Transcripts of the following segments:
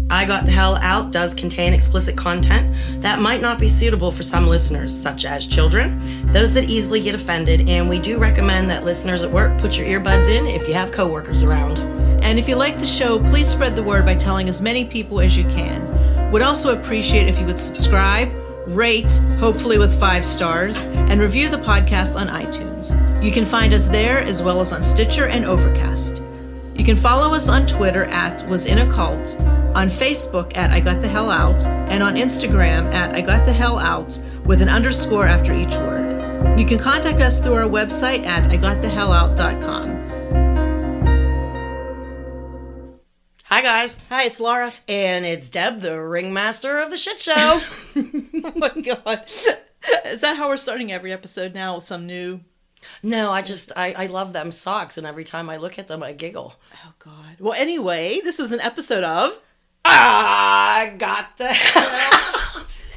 I Got the Hell Out does contain explicit content that might not be suitable for some listeners, such as children, those that easily get offended, and we do recommend that listeners at work put your earbuds in if you have coworkers around. And if you like the show, please spread the word by telling as many people as you can. Would also appreciate if you would subscribe, rate, hopefully with 5 stars, and review the podcast on iTunes. You can find us there as well as on Stitcher and Overcast. You can follow us on Twitter at WasInACult, on Facebook at I Got the Hell Out, and on Instagram at I Got the Hell Out with an underscore after each word. You can contact us through our website at IGotTheHellOut.com. Hi guys. Hi, it's Laura. And it's Deb, the ringmaster of the shit show. Oh my god. Is that how we're starting every episode now, with some new... No, I love them socks, and every time I look at them, I giggle. Oh, God. Well, anyway, this is an episode of... I Got the Hell Out.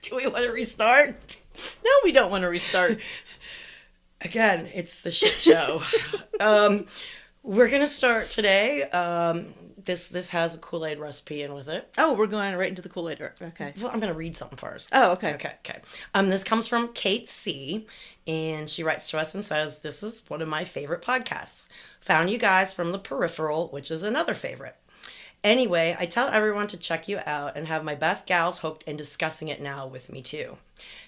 Do we want to restart? No, we don't want to restart. Again, it's the shit show. We're going to start today. This has a Kool-Aid recipe in with it. Oh, we're going right into the Kool-Aid. Okay. Well, I'm going to read something first. Oh, okay. Okay. This comes from Kate C., and she writes to us and says, "This is one of my favorite podcasts. Found you guys from The Peripheral, which is another favorite. Anyway, I tell everyone to check you out and have my best gals hooked and discussing it now with me too.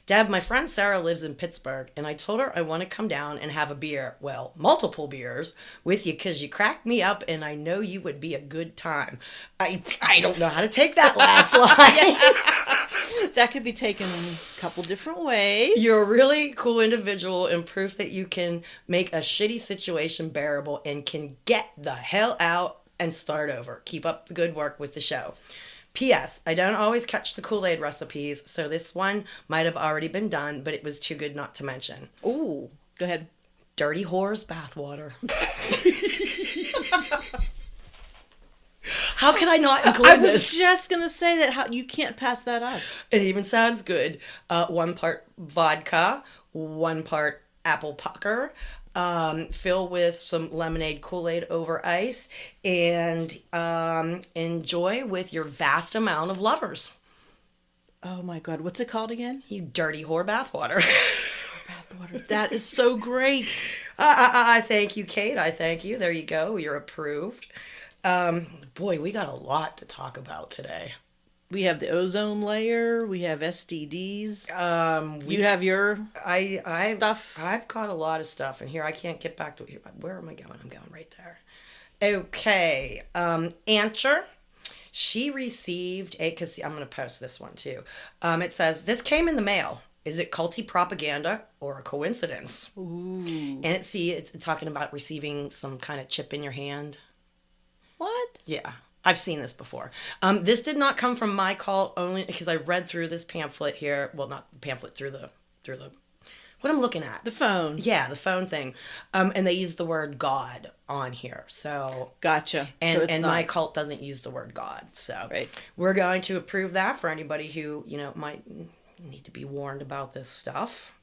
Deb, my friend Sarah lives in Pittsburgh, and I told her I want to come down and have a beer, well, multiple beers, with you because you cracked me up and I know you would be a good time." I don't know how to take that last line. That could be taken a couple different ways. You're a really cool individual and proof that you can make a shitty situation bearable and can get the hell out and start over. Keep up the good work with the show. P.S. I don't always catch the Kool-Aid recipes, so this one might have already been done, but it was too good not to mention. Ooh, go ahead. Dirty whore's bathwater. How can I not include this? I was just going to say that you can't pass that up. It even sounds good. 1 part vodka, 1 part apple pucker, fill with some lemonade Kool-Aid over ice, and enjoy with your vast amount of lovers. Oh my God, what's it called again? You dirty whore bathwater. Bathwater. That is so great. I thank you, Kate. I thank you. There you go. You're approved. Boy, we got a lot to talk about today. We have the ozone layer. We have STDs. You have your stuff. I've got a lot of stuff in here. I can't get back to where am I going? I'm going right there. Okay. Answer. She received because I'm going to post this one too. It says, "This came in the mail. Is it culty propaganda or a coincidence?" Ooh. And it's talking about receiving some kind of chip in your hand. What? Yeah. I've seen this before. This did not come from my call only because I read through this pamphlet here. Well, not the pamphlet, through the what I'm looking at. The phone. Yeah, the phone thing. And they use the word God on here. So gotcha. And my cult doesn't use the word God. So right. We're going to approve that for anybody who, might need to be warned about this stuff.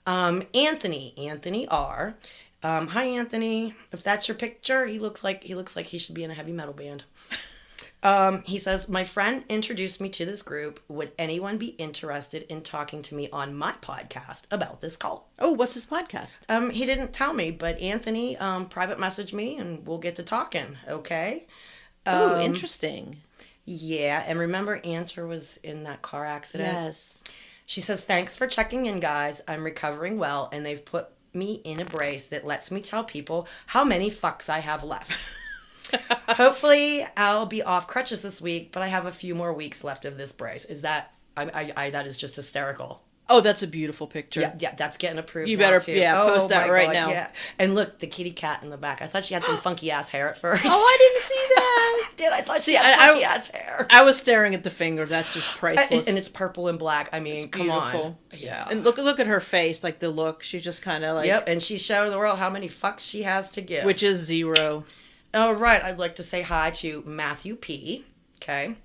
Anthony R. Hi Anthony. If that's your picture, he looks like he should be in a heavy metal band. He says, "My friend introduced me to this group. Would anyone be interested in talking to me on my podcast about this cult?" Oh, what's his podcast? He didn't tell me, but Anthony private messaged me and we'll get to talking, okay? Oh, interesting. Yeah, and remember Answer was in that car accident? Yes. She says, "Thanks for checking in, guys. I'm recovering well, and they've put me in a brace that lets me tell people how many fucks I have left. Hopefully I'll be off crutches this week, but I have a few more weeks left of this brace." Is that that is just hysterical. Oh, that's a beautiful picture. Yeah, that's getting approved. You better, too. post that right now. Yeah. And look, the kitty cat in the back. I thought she had some funky ass hair at first. Oh, I didn't see that. I thought she had funky ass hair. I was staring at the finger. That's just priceless. And it's purple and black. I mean, come on. Yeah. And look at her face, like the look. She's just kind of like. Yep. And she's showing the world how many fucks she has to give. Which is 0. All right. I'd like to say hi to Matthew P. Okay.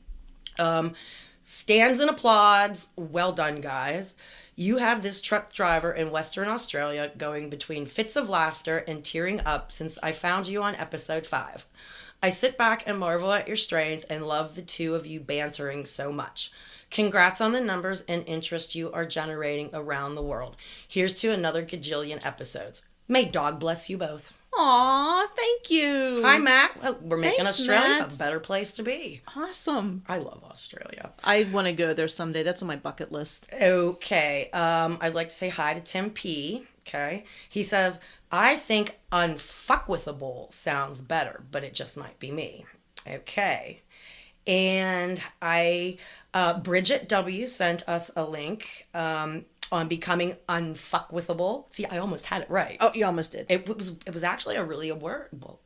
Stands and applauds. Well done, guys. You have this truck driver in Western Australia going between fits of laughter and tearing up since I found you on episode 5. I sit back and marvel at your strains and love the two of you bantering so much. Congrats on the numbers and interest you are generating around the world. Here's to another gajillion episodes. May dog bless you both. Aw, thank you. Hi, Matt. Well, we're making Thanks, Australia Matt. a better place to be. Awesome. I love Australia. I want to go there someday. That's on my bucket list. Okay. I'd like to say hi to Tim P. Okay. He says, I think unfuckwithable sounds better, but it just might be me. Okay. And Bridget W. sent us a link on becoming unfuckwithable. See, I almost had it right. Oh, you almost did. It was actually a word. Well,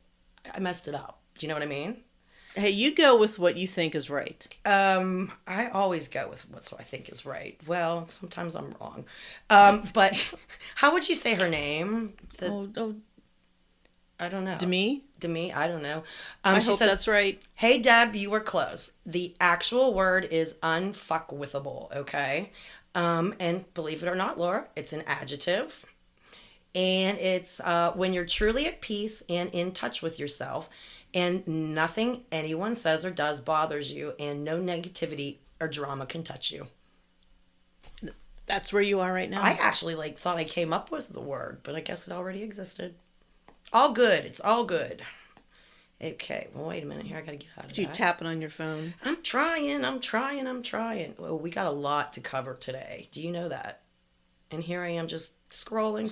I messed it up. Do you know what I mean? Hey, you go with what you think is right. I always go with what I think is right. Well, sometimes I'm wrong. But how would you say her name? I don't know. Demi? Demi, I don't know. I She hope says, that's right. Hey, Deb, you were close. The actual word is unfuckwithable, okay? And believe it or not, Laura, it's an adjective. And it's when you're truly at peace and in touch with yourself, and nothing anyone says or does bothers you, and no negativity or drama can touch you. That's where you are right now. I actually thought I came up with the word, but I guess it already existed. All good. It's all good. Okay, well, wait a minute here. I gotta get out of that. You tapping on your phone. I'm trying. Well, we got a lot to cover today. Do you know that? And here I am just scrolling.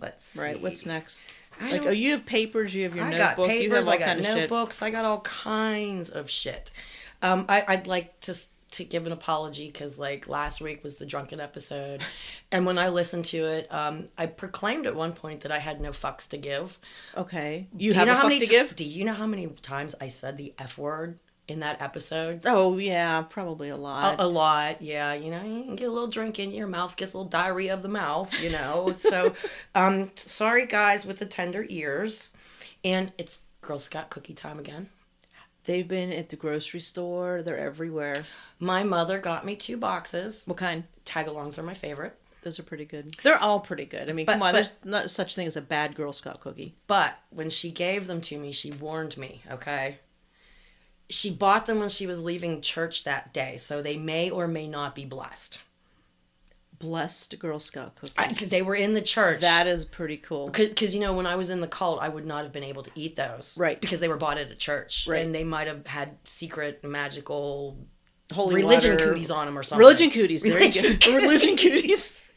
Let's see. Right, what's next? I don't- Oh, you have papers, you have your I notebook, got papers, you have all I got kind of shit. notebooks, I got all kinds of shit. I'd like to give an apology because last week was the drunken episode, and when I listened to it, I proclaimed at one point that I had no fucks to give. Okay. Do You have know a how fuck many to give? Do you know how many times I said the F word in that episode? Oh, yeah, probably a lot. A lot, yeah. You know, you can get a little drink in your mouth, gets a little diarrhea of the mouth, you know. So, sorry guys with the tender ears. And it's Girl Scout cookie time again. They've been at the grocery store. They're everywhere. My mother got me 2 boxes. What kind? Tagalongs are my favorite. Those are pretty good. They're all pretty good. I mean, come on. There's not such thing as a bad Girl Scout cookie. But when she gave them to me, she warned me, okay? She bought them when she was leaving church that day, so they may or may not be blessed. Blessed Girl Scout cookies. They were in the church. That is pretty cool. Because, you know, when I was in the cult, I would not have been able to eat those. Right. Because they were bought at a church. Right. And they might have had secret magical Holy religion water. cooties on them or something. Religion cooties. There you go. Religion cooties.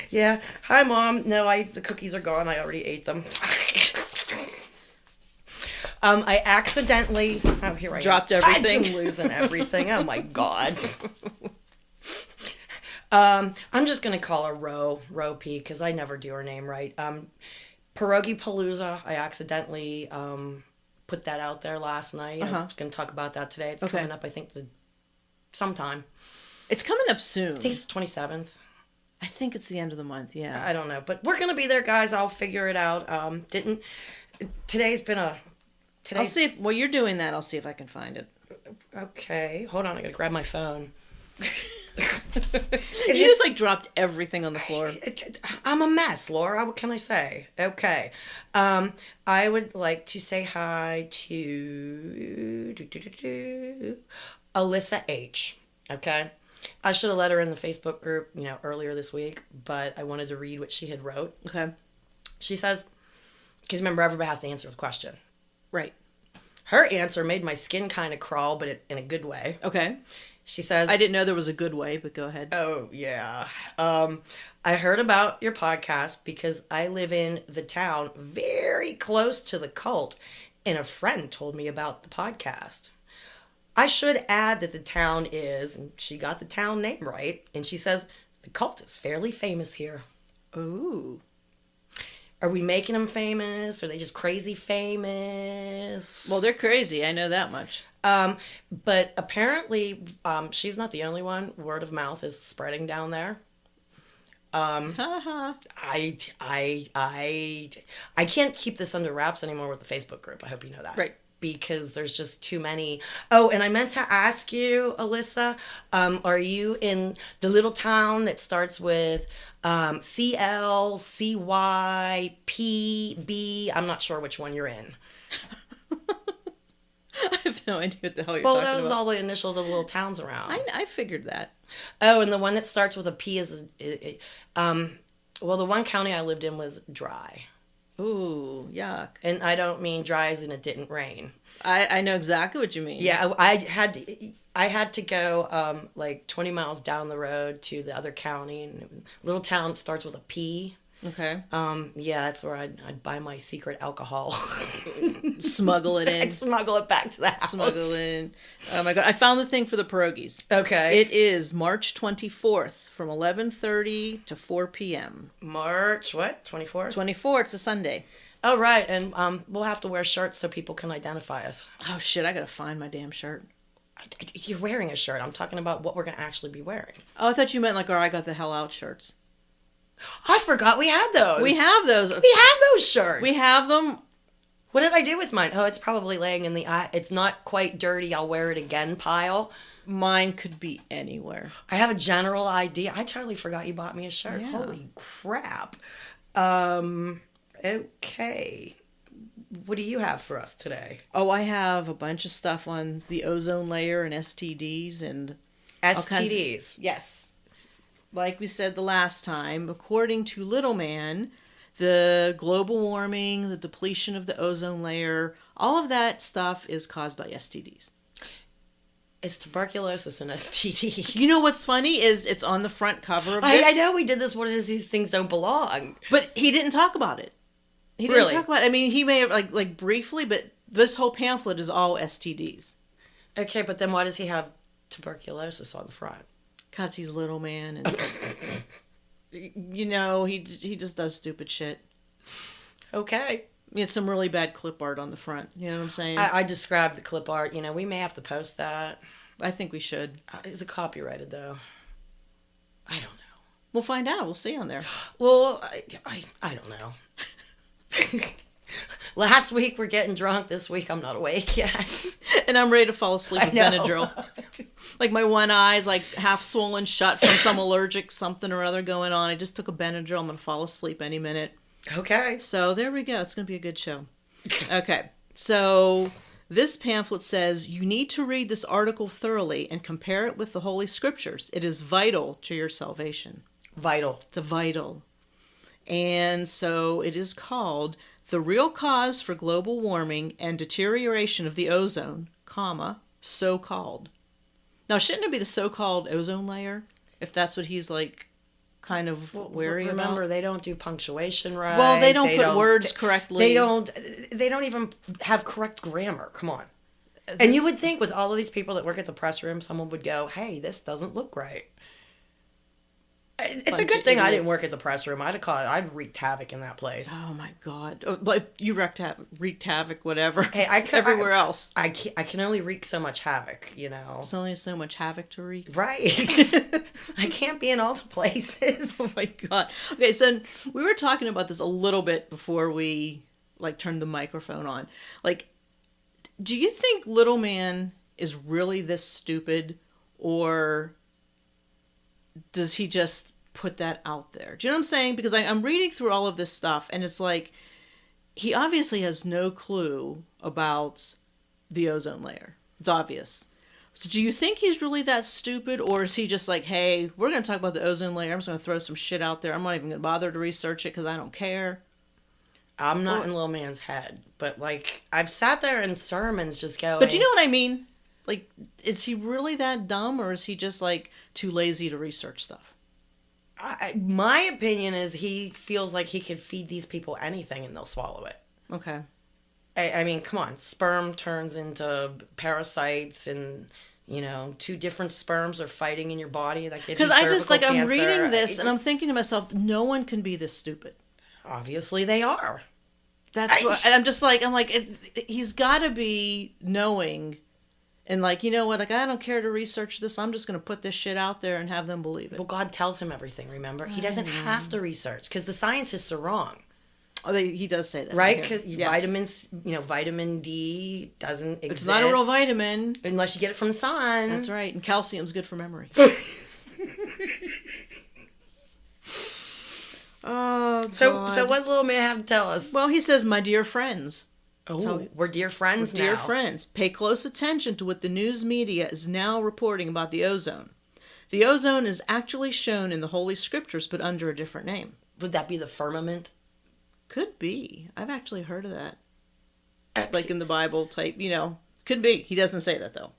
Yeah. Hi, Mom. No, the cookies are gone. I already ate them. I accidentally... Oh, here I Dropped am. everything. I'm losing everything. Oh, my God. I'm just going to call her Ro P, because I never do her name right. Pierogi Palooza, I accidentally put that out there last night. Uh-huh. I'm just going to talk about that today. It's Okay. coming up, I think, sometime. It's coming up soon. I think it's the 27th. I think it's the end of the month, yeah. I don't know, but we're going to be there, guys. I'll figure it out. Today's been a... I'll see if, while you're doing that, I'll see if I can find it. Okay, hold on. I got to grab my phone. You just dropped everything on the floor. I'm a mess, Laura. What can I say? Okay. I would like to say hi to Alyssa H. Okay. I should have let her in the Facebook group, earlier this week, but I wanted to read what she had wrote. Okay. She says, because remember, everybody has to answer the question. Right. Her answer made my skin kind of crawl, but in a good way. Okay. She says, I didn't know there was a good way, but go ahead. Oh, yeah. I heard about your podcast because I live in the town very close to the cult, and a friend told me about the podcast. I should add that the town is, and she got the town name right, and she says, the cult is fairly famous here. Ooh. Are we making them famous? Are they just crazy famous? Well, they're crazy. I know that much. But apparently, she's not the only one. Word of mouth is spreading down there. Haha. I can't keep this under wraps anymore with the Facebook group. I hope you know that. Right. because there's just too many. Oh, and I meant to ask you, Alyssa, are you in the little town that starts with CL, CY, PB? I'm not sure which one you're in. I have no idea what the hell you're Well, talking those are about. all the initials of the little towns around. I figured that. Oh, and the one that starts with a P is, well, the one county I lived in was dry. Ooh, yuck. And I don't mean dry as in it didn't rain. I know exactly what you mean. Yeah, I had to go like 20 miles down the road to the other county, and little town starts with a P. Okay. Yeah, that's where I'd buy my secret alcohol. Smuggle it I'd in. smuggle it back to the house. Smuggle it in. Oh my god! I found the thing for the pierogies. Okay. It is March 24th from 11:30 to 4 p.m. March what? 24th? 24. It's a Sunday. Oh right, and we'll have to wear shirts so people can identify us. Oh shit! I gotta find my damn shirt. You're wearing a shirt. I'm talking about what we're gonna actually be wearing. Oh, I thought you meant like our I got the hell out shirts. I forgot we had those. We have those. We have those shirts. We have them. What did I do with mine? Oh, it's probably laying in the it's not quite dirty, I'll wear it again pile. Mine could be anywhere. I have a general idea. I totally forgot you bought me a shirt. Yeah. Holy crap. Okay. What do you have for us today? Oh, I have a bunch of stuff on the ozone layer and STDs and all kinds of- STDs. yes. Like we said the last time, according to Little Man, the global warming, the depletion of the ozone layer, all of that stuff is caused by STDs. It's tuberculosis and STD. You know what's funny is it's on the front cover of this. I know we did this. What is these things don't belong? But he didn't talk about it. He didn't Really? talk about it. I mean, he may have like briefly, but this whole pamphlet is all STDs. Okay, but then why does he have tuberculosis on the front? Cause he's Little Man, and you know he just does stupid shit. Okay. It's some really bad clip art on the front. You know what I'm saying? I described the clip art. You know, we may have to post that. I think we should. Is it copyrighted, though? I don't know. We'll find out. We'll see on there. Well, I don't know. Last week we're getting drunk. This week I'm not awake yet. And I'm ready to fall asleep I with know. Benadryl. Like my one eye's like half swollen shut from some allergic something or other going on. I just took a Benadryl. I'm gonna fall asleep any minute. Okay. So there we go. It's gonna be a good show. Okay. So this pamphlet says you need to read this article thoroughly and compare it with the Holy Scriptures. It is vital to your salvation. Vital. It's a vital. And so it is called The Real Cause for Global Warming and Deterioration of the Ozone, comma, so-called. Now, shouldn't it be the so-called ozone layer? If that's what he's like kind of wary Remember, about? they don't do punctuation right. Well, they don't put words correctly. They don't even have correct grammar. Come on. And you would think with all of these people that work at the press room, someone would go, hey, this doesn't look right. It's Bunch a good of thing I didn't idiots. work at the press room. I'd wreaked havoc in that place. Oh my God! Oh, like you wreaked havoc, whatever. Hey, everywhere else. I can only wreak so much havoc, you know. There's only so much havoc to wreak. Right. I can't be in all the places. Oh my God. Okay, so we were talking about this a little bit before we like turned the microphone on. Like, do you think Little Man is really this stupid, or does he just put that out there? Do you know what I'm saying? Because I'm reading through all of this stuff, and it's like he obviously has no clue about the ozone layer. It's obvious. So do you think he's really that stupid, or is he just like, hey, we're going to talk about the ozone layer. I'm just going to throw some shit out there. I'm not even going to bother to research it because I don't care. I'm not in Little Man's head, but like I've sat there in sermons just going. But you know what I mean? Like, is he really that dumb, or is he just like too lazy to research stuff? My opinion is he feels like he could feed these people anything and they'll swallow it. Okay. I mean, come on. Sperm turns into parasites, and you know, two different sperms are fighting in your body. That gives you Because I just like cervical I'm reading cancer. this and I'm thinking to myself, no one can be this stupid. Obviously, they are. That's what, and I'm like, he's got to be knowing. And like, you know what, like, I don't care to research this. I'm just going to put this shit out there and have them believe it. Well, God tells him everything, remember? He doesn't have to research because the scientists are wrong. Oh, he does say that. Right? Here. Because Yes. vitamins, vitamin D doesn't exist. It's not a real vitamin. Unless you get it from the sun. That's right. And calcium's good for memory. Oh, So God. what's little man have to tell us? Well, he says, my dear friends. Oh, we're dear friends now. Dear friends, pay close attention to what the news media is now reporting about the ozone. The ozone is actually shown in the Holy Scriptures, but under a different name. Would that be the firmament? Could be. I've actually heard of that. Like in the Bible type, Could be. He doesn't say that, though.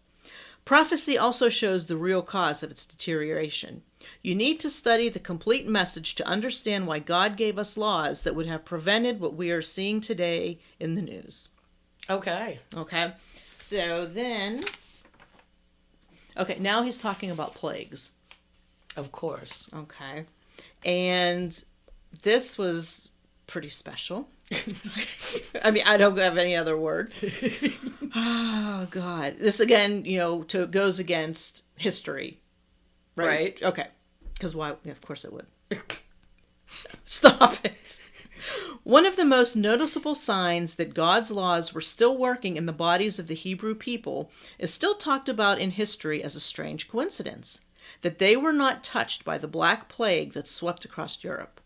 Prophecy also shows the real cause of its deterioration. You need to study the complete message to understand why God gave us laws that would have prevented what we are seeing today in the news. Okay. Okay. So then... Okay, now he's talking about plagues. Of course. Okay. And this was pretty special. I mean, I don't have any other word. Oh, God. This, again, goes against history. Right? Okay. Because why? Yeah, of course it would. Stop it. One of the most noticeable signs that God's laws were still working in the bodies of the Hebrew people is still talked about in history as a strange coincidence. That they were not touched by the Black Plague that swept across Europe.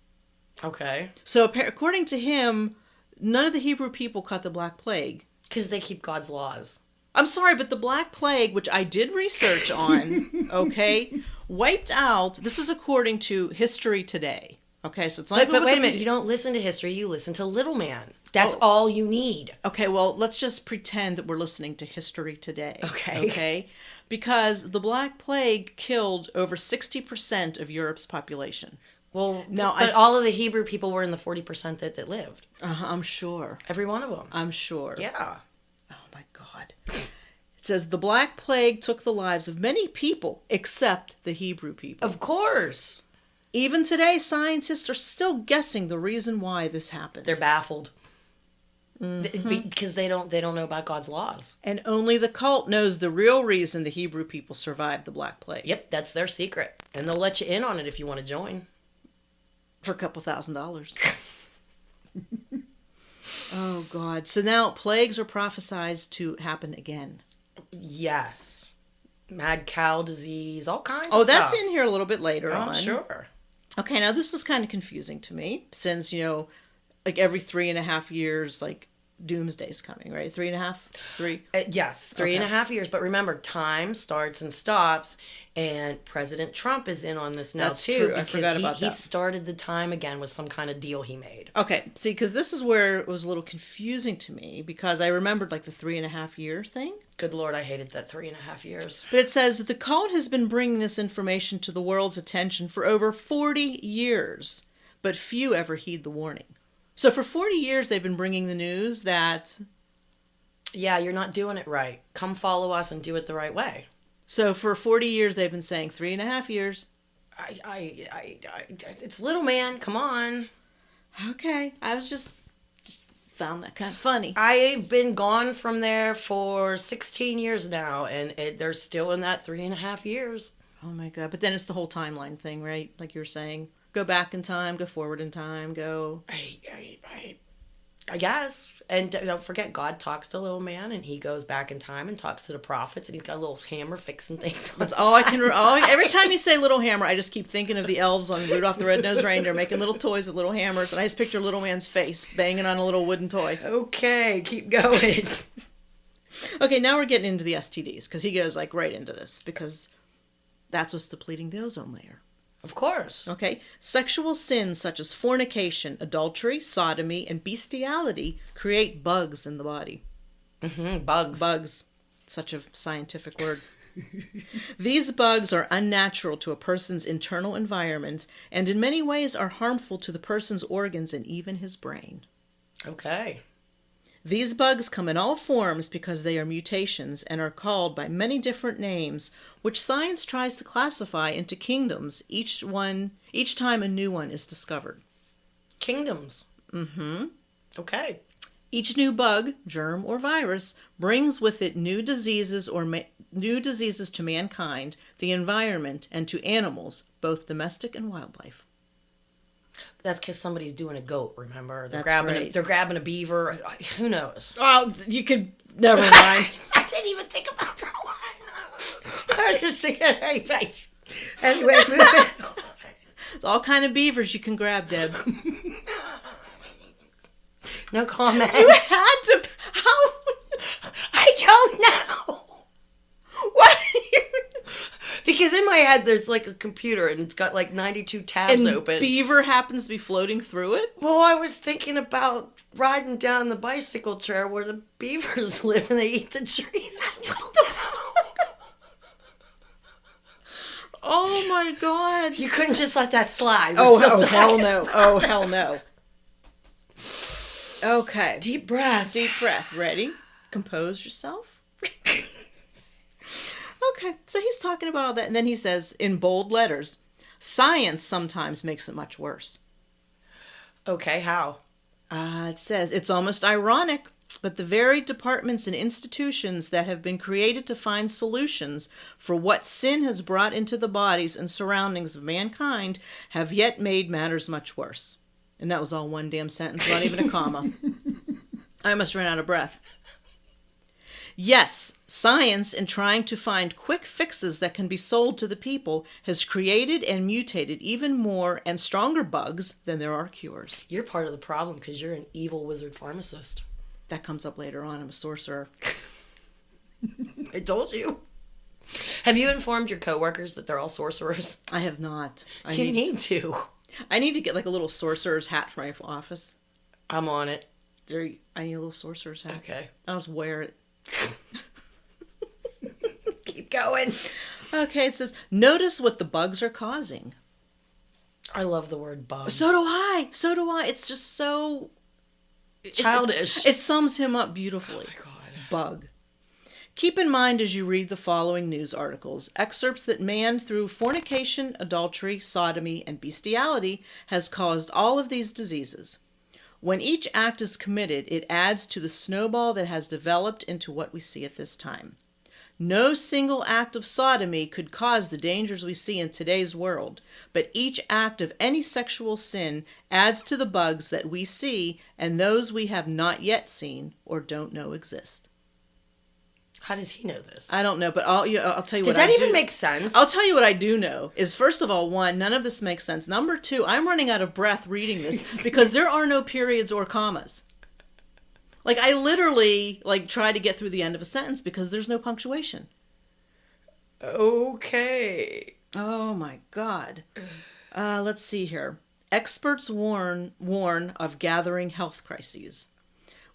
Okay. So according to him, none of the Hebrew people caught the Black Plague. Because they keep God's laws. I'm sorry, but the Black Plague, which I did research on, okay, wiped out, this is according to History Today. Okay, so it's not But wait a minute, you don't listen to history, you listen to Little Man. That's Oh. all you need. Okay, well, let's just pretend that we're listening to History Today. Okay. Okay? Because the Black Plague killed over 60% of Europe's population. Well, Now, but all of the Hebrew people were in the 40% that lived. I'm sure. Every one of them. I'm sure. Yeah. Oh, my God. It says, the Black Plague took the lives of many people except the Hebrew people. Of course. Even today, scientists are still guessing the reason why this happened. They're baffled. Because they don't know about God's laws. And only the cult knows the real reason the Hebrew people survived the Black Plague. Yep, that's their secret. And they'll let you in on it if you want to join. For a couple $1,000s. Oh, God. So now plagues are prophesied to happen again. Yes. Mad cow disease, all kinds of Oh, stuff. that's in here a little bit later on. Sure. Okay, now this was kind of confusing to me since, like every 3.5 years, like doomsday's coming, right? 3.5? 3? Yes, 3.5 years. But remember, time starts and stops, and President Trump is in on this now, That's too. true. I because forgot about he that. started the time again with some kind of deal he made. Okay, see, because this is where it was a little confusing to me because I remembered like the 3.5 year thing. Good Lord, I hated that 3.5 years. But it says that the cult has been bringing this information to the world's attention for over 40 years, but few ever heed the warning. So for 40 years, they've been bringing the news that... Yeah, you're not doing it right. Come follow us and do it the right way. So for 40 years, they've been saying 3.5 years. It's Little Man. Come on. Okay, I was just found that kind of funny. I've been gone from there for 16 years now, and they're still in that 3.5 years. Oh my God, but then it's the whole timeline thing, right? Like you were saying. Go back in time, go forward in time, go... I guess. And don't forget, God talks to Little Man, and he goes back in time and talks to the prophets, and he's got a little hammer fixing things. That's all I can... every time you say Little Hammer, I just keep thinking of the elves on Rudolph the Red-Nosed Reindeer making little toys with little hammers, and I just picture Little Man's face banging on a little wooden toy. Okay, keep going. Okay, now we're getting into the STDs, because he goes like right into this, because that's what's depleting the ozone layer. Of course. Okay, sexual sins such as fornication, adultery, sodomy, and bestiality create bugs in the body. Bugs. Bugs. Such a scientific word. These bugs are unnatural to a person's internal environment and in many ways are harmful to the person's organs and even his brain. Okay. These bugs come in all forms because they are mutations and are called by many different names, which science tries to classify into kingdoms, each time a new one is discovered. Kingdoms. Mm-hmm. Okay. Each new bug, germ, or virus brings with it new diseases to mankind, the environment, and to animals, both domestic and wildlife. That's because somebody's doing a goat. Remember, That's grabbing right. they're grabbing a beaver. Who knows? Oh, you could never mind. I didn't even think about that one. I was just thinking, hey, right. Anyway, There's all kind of beavers you can grab, Deb. no comment. You had to. How? I don't know. What? Because in my head, there's like a computer and it's got like 92 tabs And open. beaver happens to be floating through it? Well, I was thinking about riding down the bicycle trail where the beavers live and they eat the trees. What the fuck? Oh my god. You couldn't just let that slide. We're Oh, still hell talking. no. Oh, hell no. Okay. Deep breath. Deep breath. Ready? Compose yourself. Okay. So he's talking about all that. And then he says in bold letters, science sometimes makes it much worse. Okay, how? It says, it's almost ironic, but the very departments and institutions that have been created to find solutions for what sin has brought into the bodies and surroundings of mankind have yet made matters much worse. And that was all one damn sentence, not even a comma. I almost ran out of breath. Yes, science, in trying to find quick fixes that can be sold to the people, has created and mutated even more and stronger bugs than there are cures. You're part of the problem because you're an evil wizard pharmacist. That comes up later on. I'm a sorcerer. I told you. Have you informed your coworkers that they're all sorcerers? I have not. You need to. I need to get like a little sorcerer's hat for my office. I'm on it. I need a little sorcerer's hat. Okay. I'll just wear it. Keep going. Okay, it says, notice what the bugs are causing. I love the word bugs. So do I. So do I. It's just so... Childish. It sums him up beautifully. Oh my God. Bug. Keep in mind as you read the following news articles, excerpts that man through fornication, adultery, sodomy, and bestiality has caused all of these diseases. When each act is committed, it adds to the snowball that has developed into what we see at this time. No single act of sodomy could cause the dangers we see in today's world, but each act of any sexual sin adds to the bugs that we see and those we have not yet seen or don't know exist. How does he know this? I don't know, but I'll tell you what I do. Did that even make sense? I'll tell you what I do know is, first of all, one, none of this makes sense. Number two, I'm running out of breath reading this because there are no periods or commas. Like, I literally, try to get through the end of a sentence because there's no punctuation. Okay. Oh, my God. Let's see here. Experts warn of gathering health crises.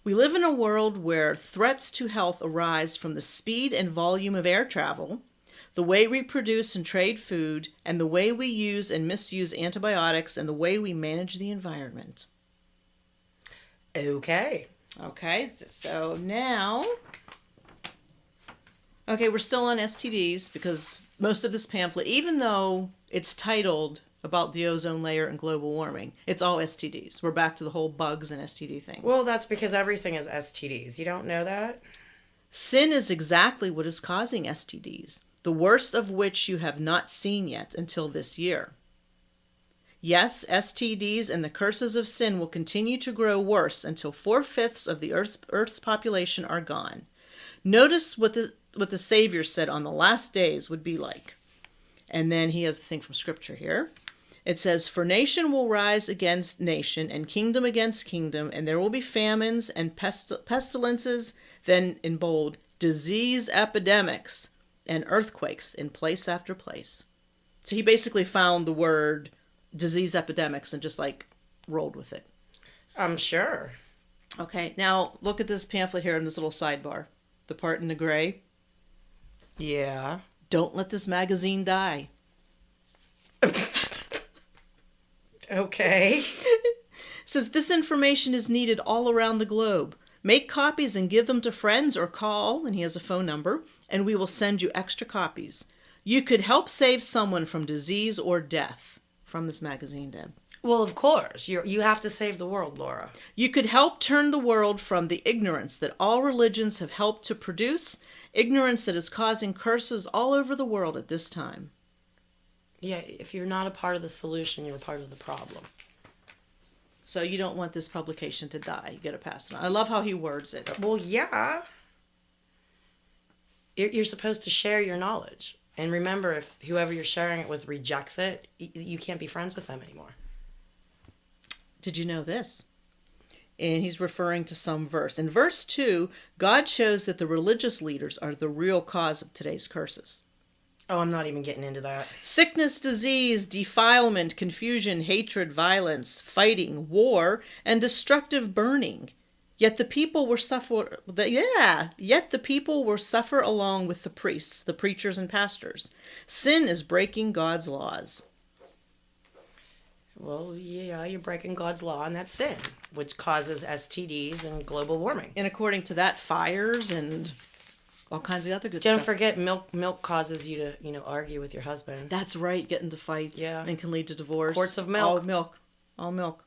We live in a world where threats to health arise from the speed and volume of air travel, the way we produce and trade food, and the way we use and misuse antibiotics, and the way we manage the environment. Okay. Okay, so now... Okay, we're still on STDs because most of this pamphlet, even though it's titled about the ozone layer and global warming, it's all STDs. We're back to the whole bugs and STD thing. Well, that's because everything is STDs. You don't know that? Sin is exactly what is causing STDs, the worst of which you have not seen yet until this year. Yes, STDs and the curses of sin will continue to grow worse until 4/5 of the Earth's population are gone. Notice what the Savior said on the last days would be like. And then he has the thing from Scripture here. It says, for nation will rise against nation, and kingdom against kingdom, and there will be famines and pestilences, then in bold, disease epidemics, and earthquakes in place after place. So he basically found the word disease epidemics and just rolled with it. I'm sure. Okay, now look at this pamphlet here in this little sidebar. The part in the gray. Yeah. Don't let this magazine die. Okay. It says this information is needed all around the globe. Make copies and give them to friends or call, and he has a phone number, and we will send you extra copies. You could help save someone from disease or death from this magazine, Deb. Well, of course. You have to save the world, Laura. You could help turn the world from the ignorance that all religions have helped to produce, ignorance that is causing curses all over the world at this time. Yeah, if you're not a part of the solution, you're a part of the problem. So you don't want this publication to die. You got to pass it on. I love how he words it. Well, yeah. You're supposed to share your knowledge. And remember, if whoever you're sharing it with rejects it, you can't be friends with them anymore. Did you know this? And he's referring to some verse. In verse 2, God shows that the religious leaders are the real cause of today's curses. Oh, I'm not even getting into that. Sickness, disease, defilement, confusion, hatred, violence, fighting, war, and destructive burning. Yet the people were suffer along with the priests, the preachers and pastors. Sin is breaking God's laws. Well, yeah, you're breaking God's law, and that's sin, which causes STDs and global warming. And according to that, fires and all kinds of other good Don't stuff. forget, milk causes you to, argue with your husband. That's right, get into fights and can lead to divorce. Quarts of milk. All milk.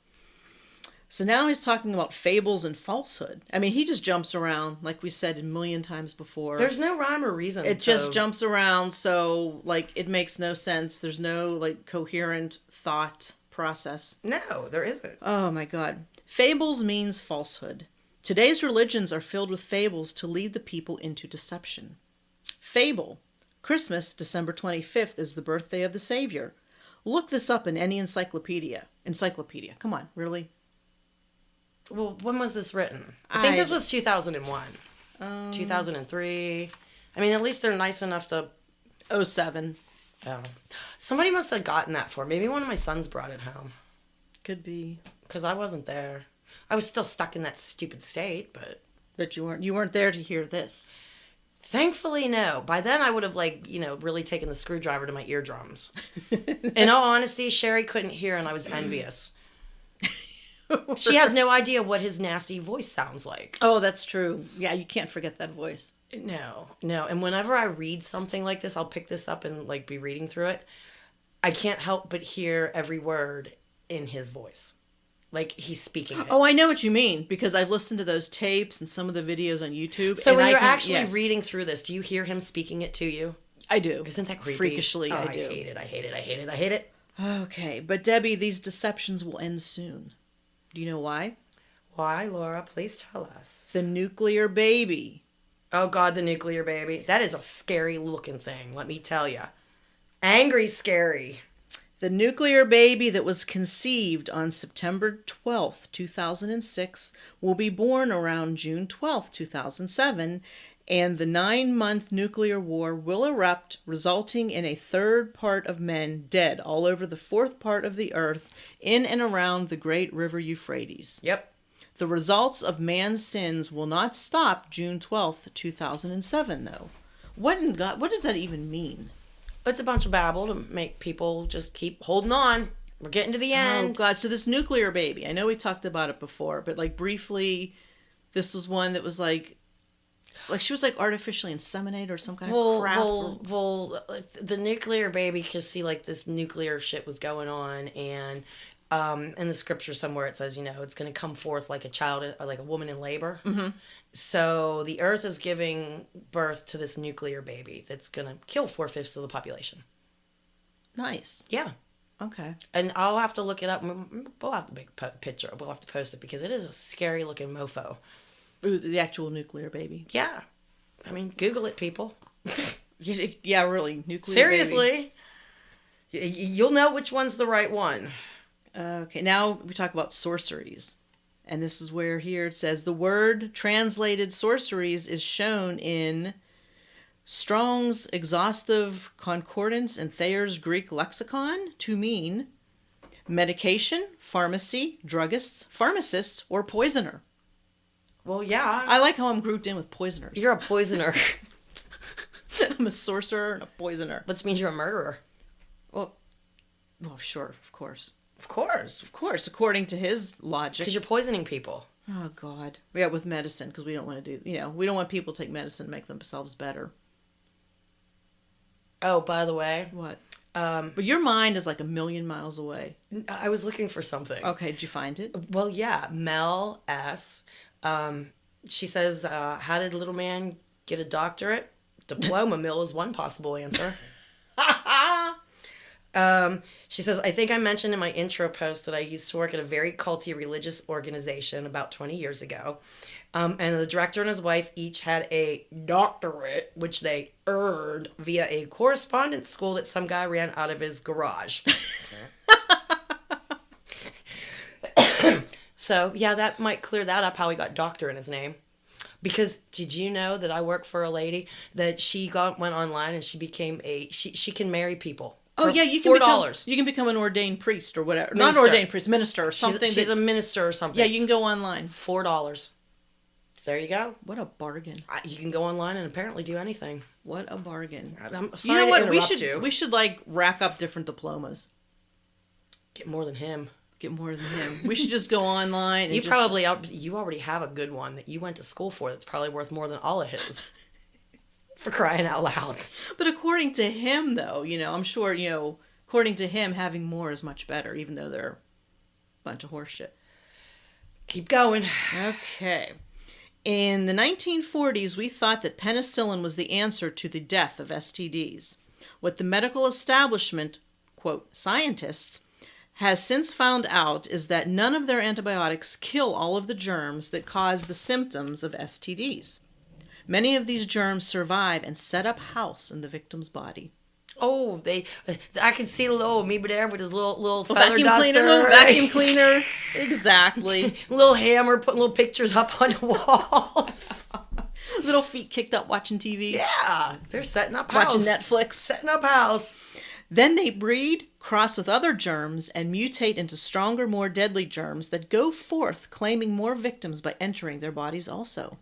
So now he's talking about fables and falsehood. I mean, he just jumps around, like we said a million times before. There's no rhyme or reason. It just jumps around, so, it makes no sense. There's no, coherent thought process. No, there isn't. Oh, my God. Fables means falsehood. Today's religions are filled with fables to lead the people into deception. Fable. Christmas, December 25th, is the birthday of the Savior. Look this up in any encyclopedia. Come on, really? Well, when was this written? I think this was 2001. 2003. I mean, at least they're nice enough to... 07. Oh. Somebody must have gotten that for me. Maybe one of my sons brought it home. Could be. Because I wasn't there. I was still stuck in that stupid state, but... But you weren't there to hear this. Thankfully, no. By then, I would have, really taken the screwdriver to my eardrums. In all honesty, Sherry couldn't hear, and I was envious. She has no idea what his nasty voice sounds like. Oh, that's true. Yeah, you can't forget that voice. No. And whenever I read something like this, I'll pick this up and, be reading through it. I can't help but hear every word in his voice. Like, he's speaking it. Oh, I know what you mean, because I've listened to those tapes and some of the videos on YouTube. So when you're actually reading through this, do you hear him speaking it to you? I do. Isn't that creepy? Freakishly, I do. I hate it. Okay, but Debbie, these deceptions will end soon. Do you know why? Why, Laura? Please tell us. The nuclear baby. Oh, God, the nuclear baby. That is a scary looking thing, let me tell you. Angry scary. The nuclear baby that was conceived on September 12th, 2006, will be born around June 12th, 2007, and the 9-month nuclear war will erupt, resulting in a third part of men dead all over the fourth part of the earth in and around the great river Euphrates. Yep. The results of man's sins will not stop June 12th, 2007, though. What does that even mean? It's a bunch of babble to make people just keep holding on. We're getting to the end. Oh, God. So this nuclear baby, I know we talked about it before, but briefly, this was one that was she was artificially inseminated or some kind of crap. Well, the nuclear baby, because see, this nuclear shit was going on, and in the scripture somewhere it says, it's going to come forth like a child, or like a woman in labor. Mm-hmm. So the earth is giving birth to this nuclear baby that's going to kill 4/5 of the population. Nice. Yeah. Okay. And I'll have to look it up. We'll have to make a picture. We'll have to post it because it is a scary looking mofo. Ooh, the actual nuclear baby. Yeah. I mean, Google it, people. Yeah, really. Nuclear Seriously. Baby. You'll know which one's the right one. Okay, now we talk about sorceries. And this is where here it says the word translated sorceries is shown in Strong's Exhaustive Concordance and Thayer's Greek Lexicon to mean medication, pharmacy, druggists, pharmacists, or poisoner. Well, yeah. I like how I'm grouped in with poisoners. You're a poisoner. I'm a sorcerer and a poisoner. Which means you're a murderer. Well, sure, of course. Of course. Of course, according to his logic. Because you're poisoning people. Oh, God. Yeah, with medicine, because we don't want to we don't want people to take medicine to make themselves better. Oh, by the way. What? But your mind is a million miles away. I was looking for something. Okay, did you find it? Well, yeah. Mel S. She says, how did little man get a doctorate? Diploma mill is one possible answer. She says, I think I mentioned in my intro post that I used to work at a very culty religious organization about 20 years ago. And the director and his wife each had a doctorate, which they earned via a correspondence school that some guy ran out of his garage. So, yeah, that might clear that up, how he got doctor in his name. Because did you know that I work for a lady that went online and she became she can marry people. Oh yeah, you can become an ordained priest or whatever. Minister. Not ordained priest, minister or something. She's a minister or something. Yeah, you can go online. $4. There you go. What a bargain. You can go online and apparently do anything. What a bargain. I'm sorry you know what? To interrupt you. We should like rack up different diplomas. Get more than him. We should just go online. And you already have a good one that you went to school for that's probably worth more than all of his. For crying out loud. But according to him, though, I'm sure, according to him, having more is much better, even though they're a bunch of horse shit. Keep going. Okay. In the 1940s, we thought that penicillin was the answer to the death of STDs. What the medical establishment, quote, scientists, has since found out is that none of their antibiotics kill all of the germs that cause the symptoms of STDs. Many of these germs survive and set up house in the victim's body. Oh, I can see the little amoeba there with his little feather duster. Little vacuum cleaner. Exactly. Little hammer putting little pictures up on the walls. Little feet kicked up watching TV. Yeah, they're setting up house. Watching Netflix. Setting up house. Then they breed, cross with other germs, and mutate into stronger, more deadly germs that go forth claiming more victims by entering their bodies also.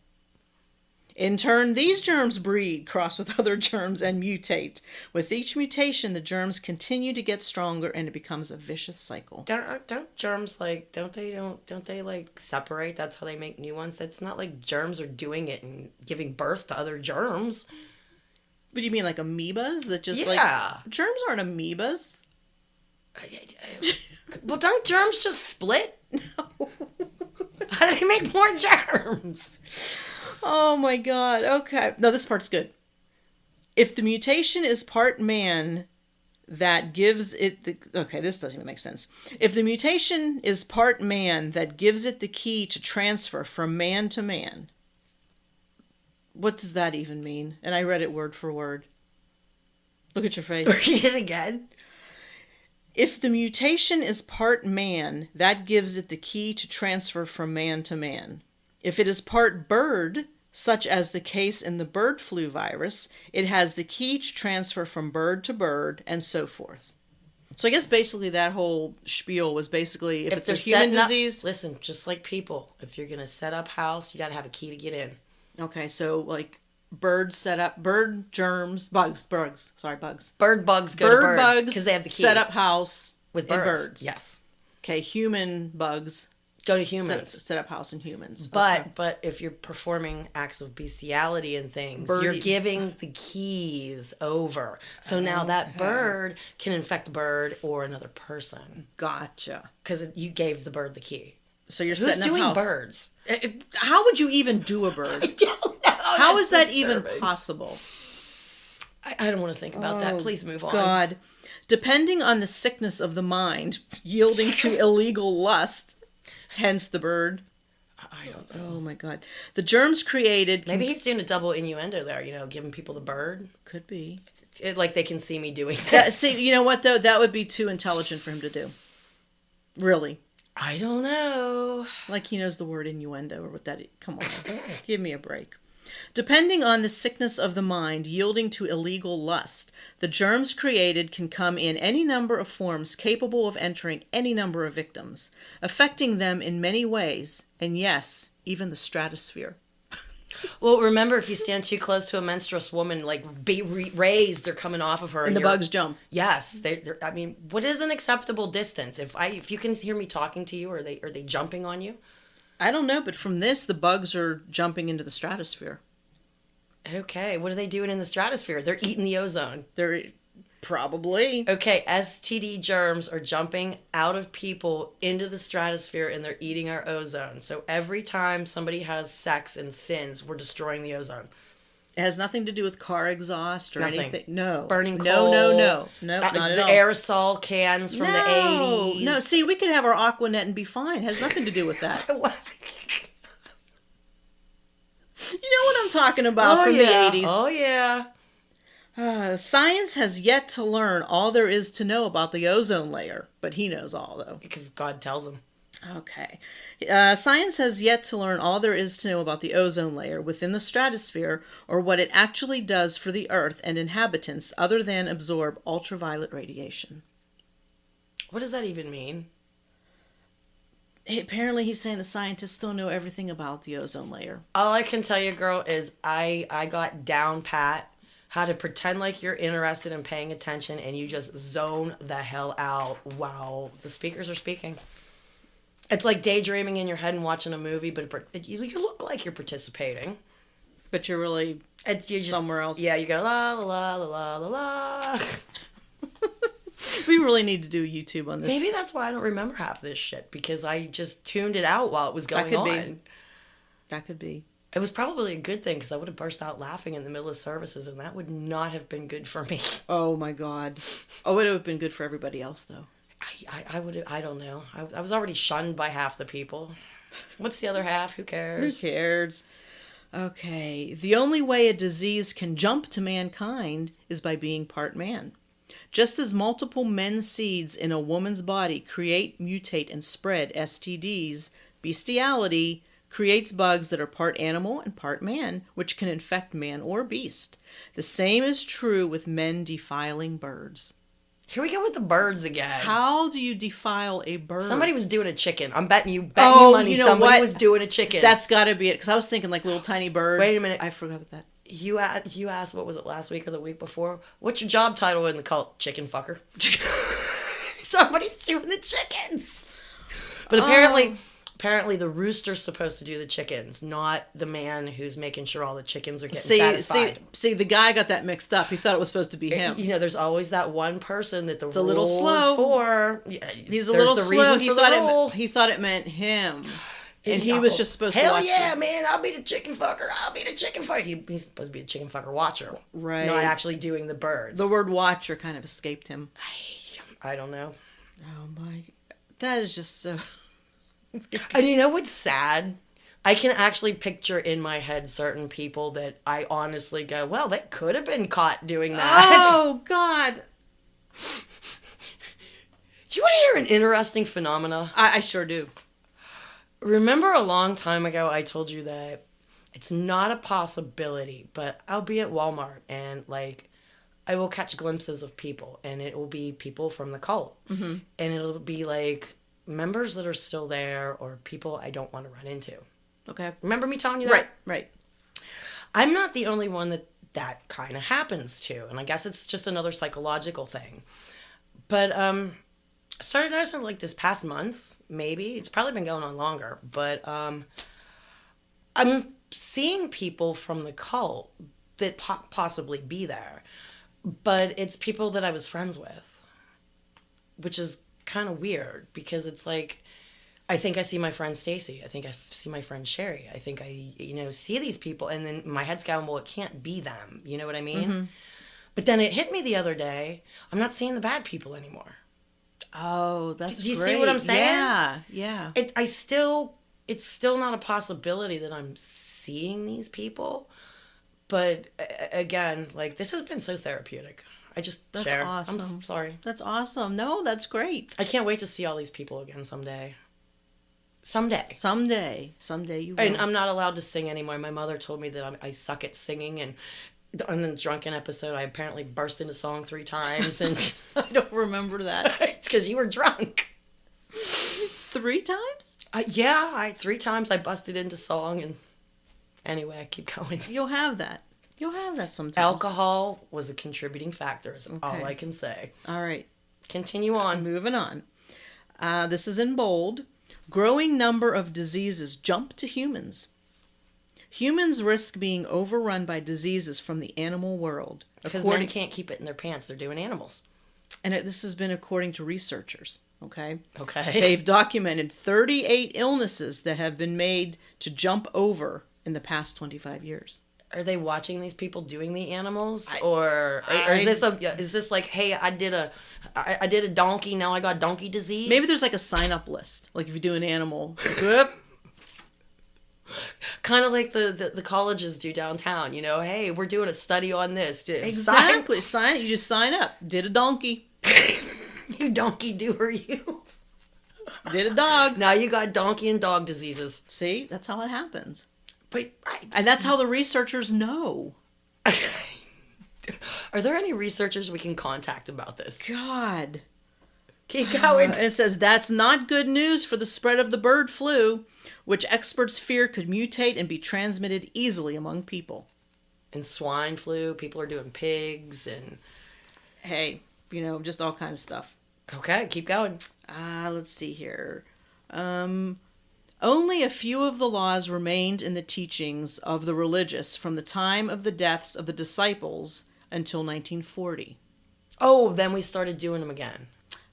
In turn, these germs breed, cross with other germs, and mutate. With each mutation, the germs continue to get stronger, and it becomes a vicious cycle. Don't germs don't they like separate? That's how they make new ones. It's not like germs are doing it and giving birth to other germs. What do you mean, like amoebas that just germs aren't amoebas? Well, don't germs just split? No. How do they make more germs? Oh my god. Okay. No, this part's good. If the mutation is part man, that gives it the... Okay, this doesn't even make sense. If the mutation is part man, that gives it the key to transfer from man to man. What does that even mean? And I read it word for word. Look at your face. Read it again. If the mutation is part man, that gives it the key to transfer from man to man. If it is part bird, such as the case in the bird flu virus, it has the key to transfer from bird to bird, and so forth. So I guess basically that whole spiel was basically, if it's a human disease... Listen, just like people, if you're going to set up house, you got to have a key to get in. Okay, so like bird germs, bugs. Bird bugs go to birds because they have the key. Set up house with birds. Yes. Okay, human bugs go to humans. Set up house in humans. But if you're performing acts of bestiality and things, you're giving the keys over. So now that bird can infect a bird or another person. Gotcha. Because you gave the bird the key. So you're setting up house. Who's doing birds? How would you even do a bird? I don't know. How is that even possible? I don't want to think about that. Please move on. God. Depending on the sickness of the mind, yielding to illegal lust, hence the bird. I don't know. Oh my God. The germs created... Maybe he's doing a double innuendo there, giving people the bird. Could be. Like they can see me doing this. See, you know what though? That would be too intelligent for him to do. Really. I don't know. Like he knows the word innuendo or what that is. Come on. Give me a break. Depending on the sickness of the mind yielding to illegal lust, the germs created can come in any number of forms capable of entering any number of victims, affecting them in many ways, and yes, even the stratosphere. Well, remember, if you stand too close to a menstruous woman, be raised, they're coming off of her. And the bugs jump. Yes. I mean, what is an acceptable distance? If you can hear me talking to you, are they jumping on you? I don't know, but from this, the bugs are jumping into the stratosphere. Okay, what are they doing in the stratosphere? They're eating the ozone. They're probably. Okay, STD germs are jumping out of people into the stratosphere and they're eating our ozone. So every time somebody has sex and sins, we're destroying the ozone. It has nothing to do with car exhaust or Nothing. anything. No. Burning No, coal. no, not at the all. aerosol cans from the 80s. No, see, we could have our Aquanet and be fine. It has nothing to do with that. You know what I'm talking about from the 80s. Oh, yeah. Science has yet to learn all there is to know about the ozone layer, but he knows all, though. Because God tells him. Okay. Science has yet to learn all there is to know about the ozone layer within the stratosphere or what it actually does for the Earth and inhabitants other than absorb ultraviolet radiation. What does that even mean? Apparently he's saying the scientists don't know everything about the ozone layer. All I can tell you, girl, is I got down pat how to pretend like you're interested in paying attention and you just zone the hell out while the speakers are speaking. It's like daydreaming in your head and watching a movie, but you look like you're participating. But you're really You're just, somewhere else. Yeah, you go la la la la la la la. We really need to do YouTube on this. Maybe that's why I don't remember half this shit, because I just tuned it out while it was going on. That could be. It was probably a good thing, because I would have burst out laughing in the middle of services, and that would not have been good for me. Oh my God. Oh, it would have been good for everybody else, though. I would have, I don't know. I was already shunned by half the people. What's the other half? Who cares? Who cares? Okay. The only way a disease can jump to mankind is by being part man. Just as multiple men's seeds in a woman's body create, mutate, and spread STDs, bestiality creates bugs that are part animal and part man, which can infect man or beast. The same is true with men defiling birds. Here we go with the birds again. How do you defile a bird? Somebody was doing a chicken. I'm betting you money somebody was doing a chicken. That's got to be it, because I was thinking like little tiny birds. Wait a minute. I forgot about that. You asked, what was it, last week or the week before? What's your job title in the cult? Chicken fucker. Somebody's doing the chickens. But apparently the rooster's supposed to do the chickens, not the man who's making sure all the chickens are getting satisfied. See, the guy got that mixed up. He thought it was supposed to be him. You know, there's always that one person that the a little slow. For. He's a little slow. He thought it meant him. And he was just supposed to watch. Hell yeah, man, I'll be the chicken fucker. He's supposed to be a chicken fucker watcher. Right. Not actually doing the birds. The word watcher kind of escaped him. I don't know. Oh my. That is just so... And you know what's sad? I can actually picture in my head certain people that I honestly go, well, they could have been caught doing that. Oh, God. Do you want to hear an interesting phenomena? I sure do. Remember a long time ago I told you that it's not a possibility, but I'll be at Walmart and like I will catch glimpses of people, and it will be people from the cult. Mm-hmm. And it'll be like members that are still there or people I don't want to run into. Okay. Remember me telling you that? Right. I'm not the only one that kind of happens to, and I guess it's just another psychological thing. But I started noticing like this past month, maybe. It's probably been going on longer, but I'm seeing people from the cult that possibly be there, but it's people that I was friends with, which is kind of weird because it's like, I think I see my friend Stacy. I think I see my friend Sherry. I think I, see these people, and then my head's going, well, it can't be them. You know what I mean? Mm-hmm. But then it hit me the other day. I'm not seeing the bad people anymore. Oh, that's great. Do you see what I'm saying? Yeah. It's still not a possibility that I'm seeing these people. But again, like, this has been so therapeutic. That's share. Awesome. I'm sorry. That's awesome. No, that's great. I can't wait to see all these people again someday. Someday you will. And I'm not allowed to sing anymore. My mother told me that I suck at singing, and on the drunken episode, I apparently burst into song 3 times, and I don't remember that. It's because you were drunk. 3 times? Yeah, 3 times I busted into song, and anyway, I keep going. You'll have that sometimes. Alcohol was a contributing factor, is all I can say. All right. Continue on. Moving on. This is in bold. Growing number of diseases jump to humans. Humans risk being overrun by diseases from the animal world. Because men can't keep it in their pants. They're doing animals. And this has been according to researchers. Okay. They've documented 38 illnesses that have been made to jump over in the past 25 years. Are they watching these people doing the animals, I- or is this like, hey, I did a donkey, now I got donkey disease? Maybe there's like a sign-up list. Like if you do an animal, whoop. Kind of like the colleges do downtown. You know, hey, we're doing a study on this. Exactly. Sign. You just sign up. Did a donkey. You donkey doer, you. Did a dog. Now you got donkey and dog diseases. See, that's how it happens. But And that's how the researchers know. are there any researchers we can contact about this? God. Keep going. It says that's not good news for the spread of the bird flu, which experts fear could mutate and be transmitted easily among people. And swine flu, people are doing pigs and... Hey, just all kind of stuff. Okay, keep going. Let's see here. Only a few of the laws remained in the teachings of the religious from the time of the deaths of the disciples until 1940. Oh, then we started doing them again.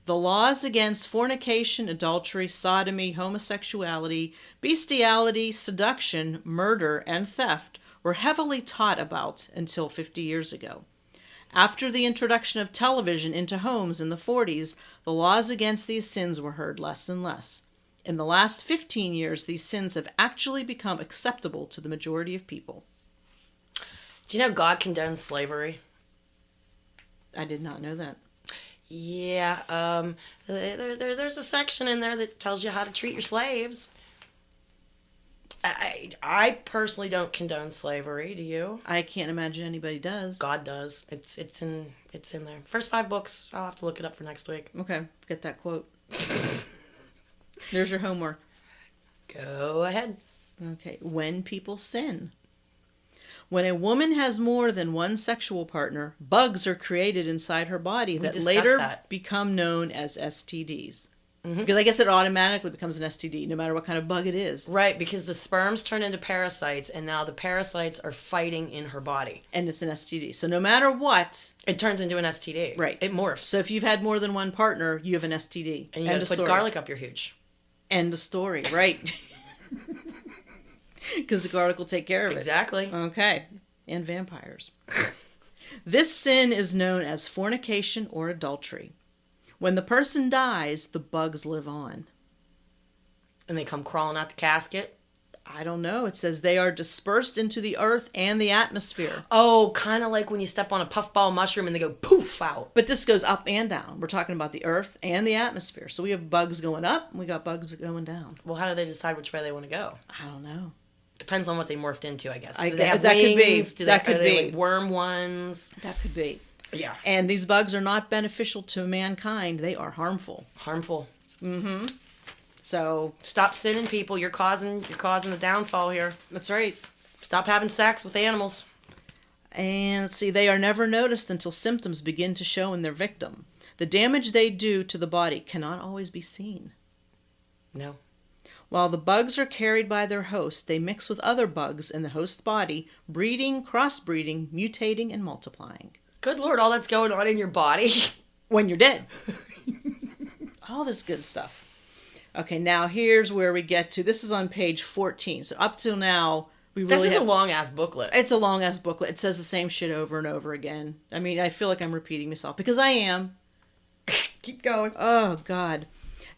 The laws against fornication, adultery, sodomy, homosexuality, bestiality, seduction, murder, and theft were heavily taught about until 50 years ago. After the introduction of television into homes in the 40s, the laws against these sins were heard less and less. In the last 15 years, these sins have actually become acceptable to the majority of people. Do you know God condemns slavery? I did not know that. Yeah, there's a section in there that tells you how to treat your slaves. I personally don't condone slavery. Do you? I can't imagine anybody does. God does. It's in there. First 5 books. I'll have to look it up for next week. Okay, get that quote. There's your homework. Go ahead. Okay, when people sin. When a woman has more than one sexual partner, bugs are created inside her body that later become known as STDs. Mm-hmm. Because I guess it automatically becomes an STD, no matter what kind of bug it is. Right, because the sperms turn into parasites, and now the parasites are fighting in her body. And it's an STD. So no matter what... It turns into an STD. Right. It morphs. So if you've had more than one partner, you have an STD. And you gotta put garlic up your hooch. End of story. Right. Because the garlic will take care of it. Exactly. Okay. And vampires. This sin is known as fornication or adultery. When the person dies, the bugs live on. And they come crawling out the casket? I don't know. It says they are dispersed into the earth and the atmosphere. Oh, kind of like when you step on a puffball mushroom and they go poof out. But this goes up and down. We're talking about the earth and the atmosphere. So we have bugs going up and we got bugs going down. Well, how do they decide which way they want to go? I don't know. Depends on what they morphed into, I guess. Do they have wings? Could be. Are they like worm ones? That could be. Yeah. And these bugs are not beneficial to mankind. They are harmful. Harmful. Mm-hmm. So stop sinning, people. You're causing the downfall here. That's right. Stop having sex with animals. And let's see, they are never noticed until symptoms begin to show in their victim. The damage they do to the body cannot always be seen. No. While the bugs are carried by their host, they mix with other bugs in the host's body, breeding, crossbreeding, mutating, and multiplying. Good Lord, all that's going on in your body. When you're dead. All this good stuff. Okay, now here's where we get to, this is on page 14. So up till now, This is a long-ass booklet. It's a long-ass booklet. It says the same shit over and over again. I mean, I feel like I'm repeating myself, because I am. Keep going. Oh, God.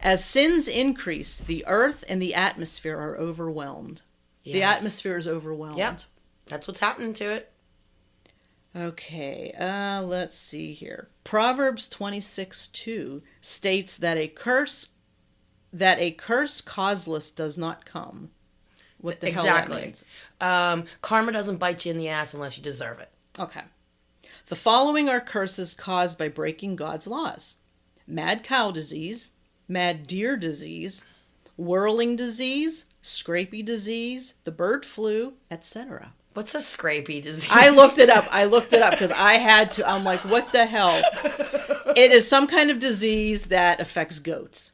As sins increase, the earth and the atmosphere are overwhelmed. Yes. The atmosphere is overwhelmed. Yep. That's what's happening to it. Okay, let's see here. Proverbs 26:2 states that a curse causeless does not come. What the hell that means? Karma doesn't bite you in the ass unless you deserve it. Okay. The following are curses caused by breaking God's laws: mad cow disease, mad deer disease, whirling disease, scrapey disease, the bird flu, etc. What's a scrapey disease? I looked it up because I had to. I'm like, what the hell? It is some kind of disease that affects goats.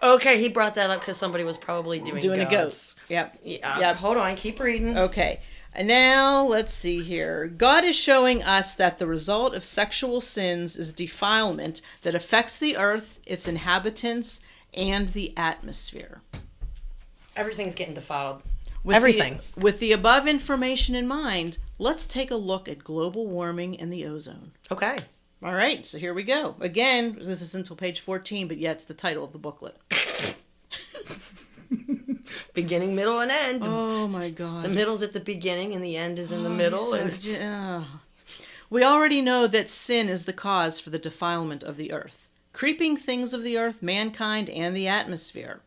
Okay, he brought that up because somebody was probably doing a goat. Yep. Yep. Hold on, keep reading. Okay. And now, let's see here. God is showing us that the result of sexual sins is defilement that affects the earth, its inhabitants, and the atmosphere. Everything's getting defiled. Everything. With the above information in mind, let's take a look at global warming and the ozone. Okay. All right, so here we go. Again, this is until page 14, but yeah, it's the title of the booklet. Beginning, middle, and end. Oh my God. The middle's at the beginning and the end is in the middle. We already know that sin is the cause for the defilement of the earth. Creeping things of the earth, mankind, and the atmosphere.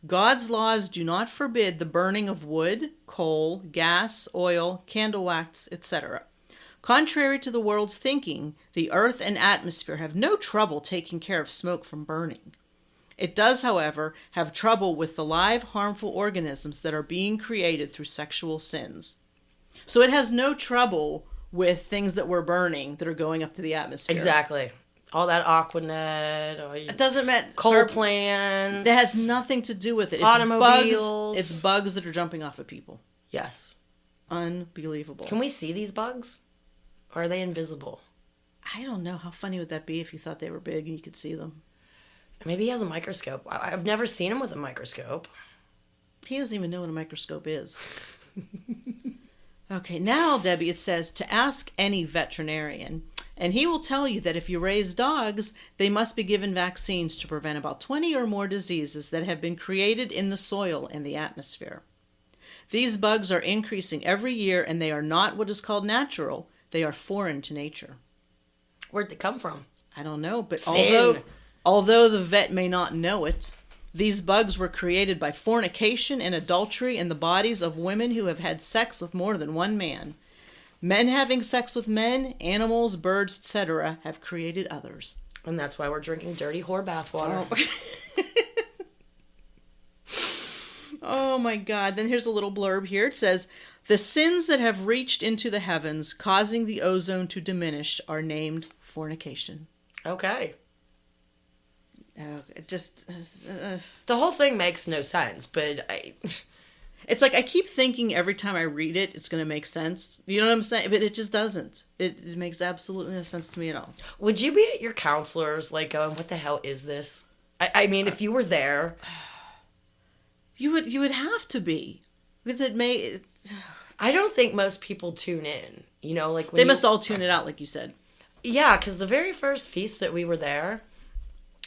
God's laws do not forbid the burning of wood, coal, gas, oil, candle wax, etc. Contrary to the world's thinking, the earth and atmosphere have no trouble taking care of smoke from burning. It does, however, have trouble with the live, harmful organisms that are being created through sexual sins. So it has no trouble with things that we're burning that are going up to the atmosphere. Exactly. All that Aquanet. It doesn't matter. Coal plants. That has nothing to do with it. It's automobiles. It's bugs that are jumping off of people. Yes. Unbelievable. Can we see these bugs? Or are they invisible? I don't know. How funny would that be if you thought they were big and you could see them? Maybe he has a microscope. I've never seen him with a microscope. He doesn't even know what a microscope is. Okay, now, Debbie, it says to ask any veterinarian, and he will tell you that if you raise dogs, they must be given vaccines to prevent about 20 or more diseases that have been created in the soil and the atmosphere. These bugs are increasing every year, and they are not what is called natural. They are foreign to nature. Where'd they come from? I don't know, but Sin. although the vet may not know it, these bugs were created by fornication and adultery in the bodies of women who have had sex with more than one man. Men having sex with men, animals, birds, etc. have created others. And that's why we're drinking dirty whore bathwater. Oh my God. Then here's a little blurb here. It says, the sins that have reached into the heavens, causing the ozone to diminish, are named fornication. Okay. The whole thing makes no sense, but it's like I keep thinking every time I read it, it's going to make sense. You know what I'm saying? But it just doesn't. It makes absolutely no sense to me at all. Would you be at your counselor's like going, what the hell is this? I mean, if you were there... You would have to be. Because it may... I don't think most people tune in. You know, like... They must all tune it out, like you said. Yeah, because the very first feast that we were there...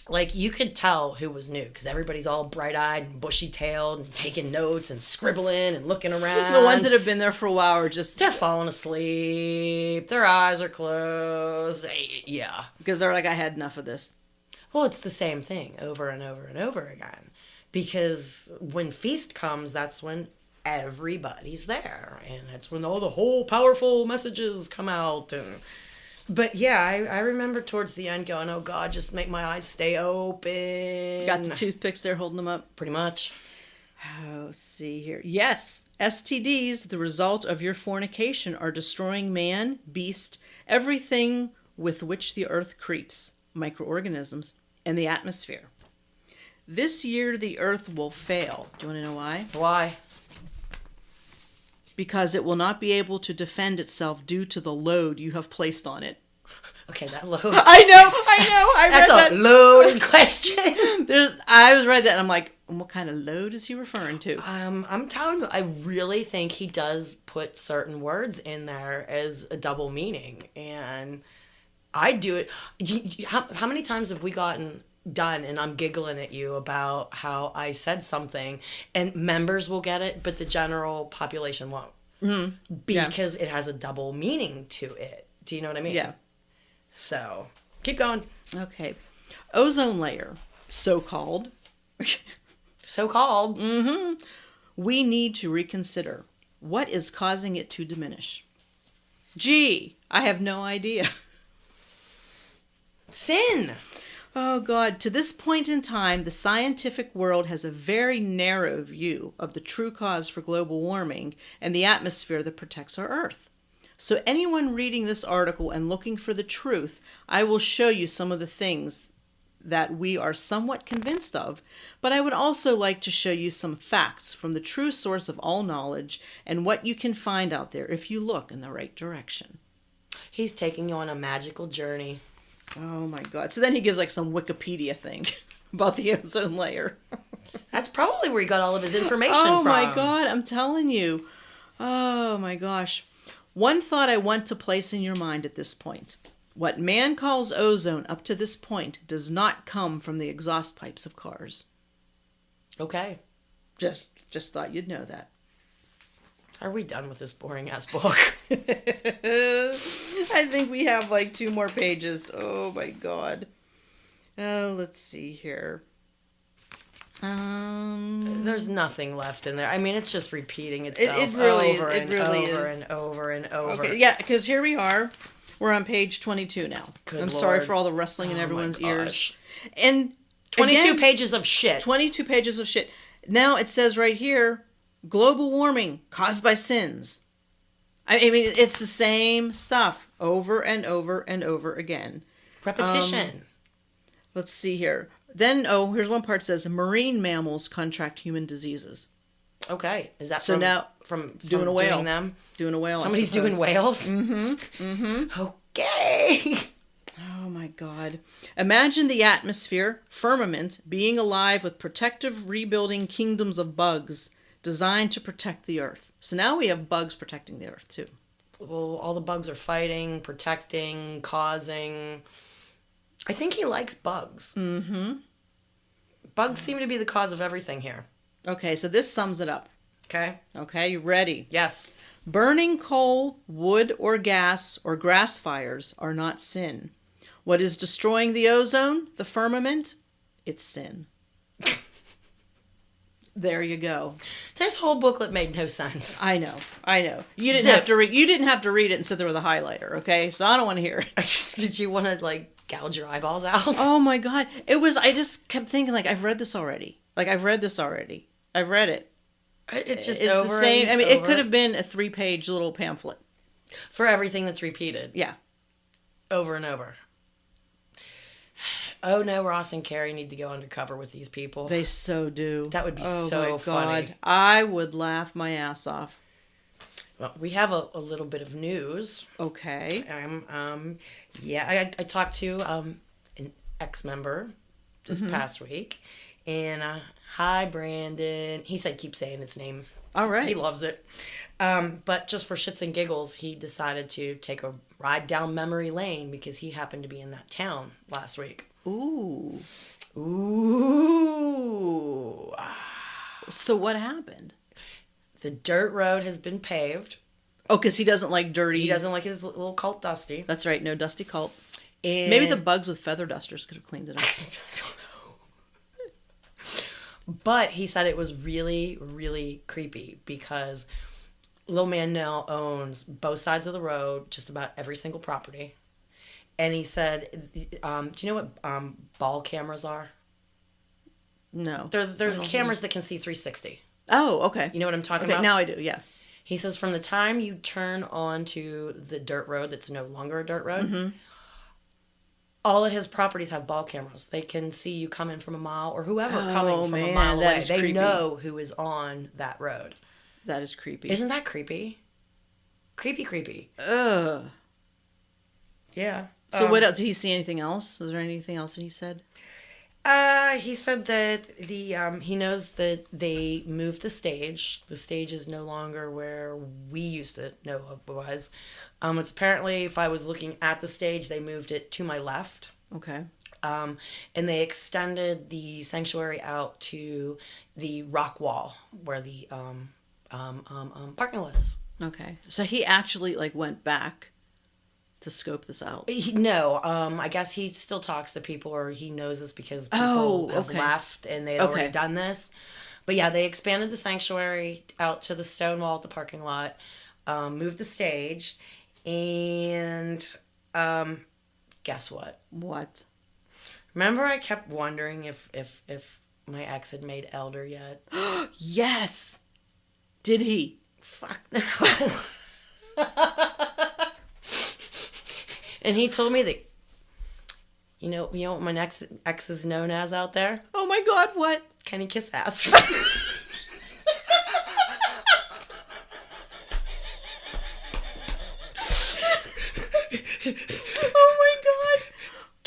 Like, you could tell who was new, because everybody's all bright-eyed and bushy-tailed and taking notes and scribbling and looking around. The ones that have been there for a while are just... They're falling asleep. Their eyes are closed. Yeah. Because they're like, I had enough of this. Well, it's the same thing over and over and over again. Because when feast comes, that's when everybody's there. And that's when all the whole powerful messages come out and... But yeah, I remember towards the end going, oh God, just make my eyes stay open. You got the toothpicks there holding them up? Pretty much. Oh, see here. Yes, STDs, the result of your fornication, are destroying man, beast, everything with which the earth creeps, microorganisms, and the atmosphere. This year the earth will fail. Do you want to know why? Why? Because it will not be able to defend itself due to the load you have placed on it. Okay, that load. I know. That's read that. A loaded question. I was read that and I'm like, what kind of load is he referring to? I'm telling you, I really think he does put certain words in there as a double meaning, and I do it. How many times have we gotten done and I'm giggling at you about how I said something and members will get it, but the general population won't. Mm-hmm. Because it has a double meaning to it. Do you know what I mean? Yeah. So, keep going. Okay. Ozone layer, so-called. So-called. Mm-hmm. We need to reconsider what is causing it to diminish. Gee, I have no idea. Sin. Oh, God. To this point in time, the scientific world has a very narrow view of the true cause for global warming and the atmosphere that protects our Earth. So anyone reading this article and looking for the truth, I will show you some of the things that we are somewhat convinced of, but I would also like to show you some facts from the true source of all knowledge and what you can find out there if you look in the right direction. He's taking you on a magical journey. Oh my God. So then he gives like some Wikipedia thing about the ozone layer. That's probably where he got all of his information Oh from. my God, I'm telling you. Oh my gosh. One thought I want to place in your mind at this point. What man calls ozone up to this point does not come from the exhaust pipes of cars. Okay. Just thought you'd know that. Are we done with this boring ass book? I think we have like 2 more pages. Oh my God. Let's see here. There's nothing left in there. I mean, it's just repeating itself It really over is. It and really over is. and over and over. Okay, yeah, because here we are. We're on page 22 now. Good I'm sorry Lord. for all the rustling in Oh my everyone's gosh. ears. And 22 again, pages of shit. 22 pages of shit. Now it says right here, global warming caused by sins. I mean, it's the same stuff over and over and over again. Repetition. Let's see here. Then, here's one part that says marine mammals contract human diseses. Okay. Is that So from, now, from doing a whale. doing them? Doing a whale. I Somebody's suppose. doing whales? Okay. Oh my God. Imagine the atmosphere, firmament, being alive with protective, rebuilding kingdoms of bugs designed to protect the earth. So now we have bugs protecting the earth too. Well, all the bugs are fighting, protecting, causing. I think he likes bugs. Mm-hmm. Bugs seem to be the cause of everything here. Okay, so this sums it up. Okay? Okay, you ready? Yes. Burning coal, wood, or gas, or grass fires are not sin. What is destroying the ozone, the firmament? It's sin. There you go. This whole booklet made no sense. I know. You didn't Zip. have to read. You didn't have to read it and sit there with a highlighter. Okay, so I don't want to hear it. Did you want to, like, gouge your eyeballs out? Oh my God, it was. I just kept thinking, like, I've read this already. I've read it. It's just It's over the same. and I mean, it over. could have been a 3-page little pamphlet. For everything that's repeated. Yeah. Over and over. Oh no, Ross and Carrie need to go undercover with these people. They so do. That would be oh so my God. funny. I would laugh my ass off. Well, we have a little bit of news. Okay. I talked to an ex-member this past week, and hi Brandon. He said keep saying his name. All right. He loves it. But just for shits and giggles, he decided to take a ride down memory lane because he happened to be in that town last week. Ooh. Ooh. So what happened? The dirt road has been paved. Oh, because he doesn't like dirty. He doesn't like his little cult dusty. That's right. No dusty cult. And Maybe the bugs with feather dusters could have cleaned it up. But he said it was really, really creepy because Lil Man now owns both sides of the road, just about every single property. And he said, do you know what ball cameras are? No. They're cameras that can see 360. Oh, okay. You know what I'm talking Okay, about? now I do, yeah. He says from the time you turn onto the dirt road that's no longer a dirt road, all of his properties have ball cameras. They can see you coming from a mile or whoever coming from a mile that away. is They creepy. know who is on that road. That is creepy. Isn't that creepy? Creepy. Ugh. Yeah. So what else? Did he see anything else? Was there anything else that he said? He said that he knows that they moved the stage. The stage is no longer where we used to know it was. It's apparently, if I was looking at the stage, they moved it to my left. Okay. And they extended the sanctuary out to the rock wall where the parking lot is. Okay. So he actually went back to scope this out. No, I guess he still talks to people, or he knows this because people have left and they had already done this. But yeah, they expanded the sanctuary out to the stone wall at the parking lot, moved the stage, and guess what? What? Remember, I kept wondering if my ex had made Elder yet. Yes. Did he? Fuck no. And he told me that, you know what my ex is known as out there? Oh my God, what? Kenny Kiss Ass. Oh my God.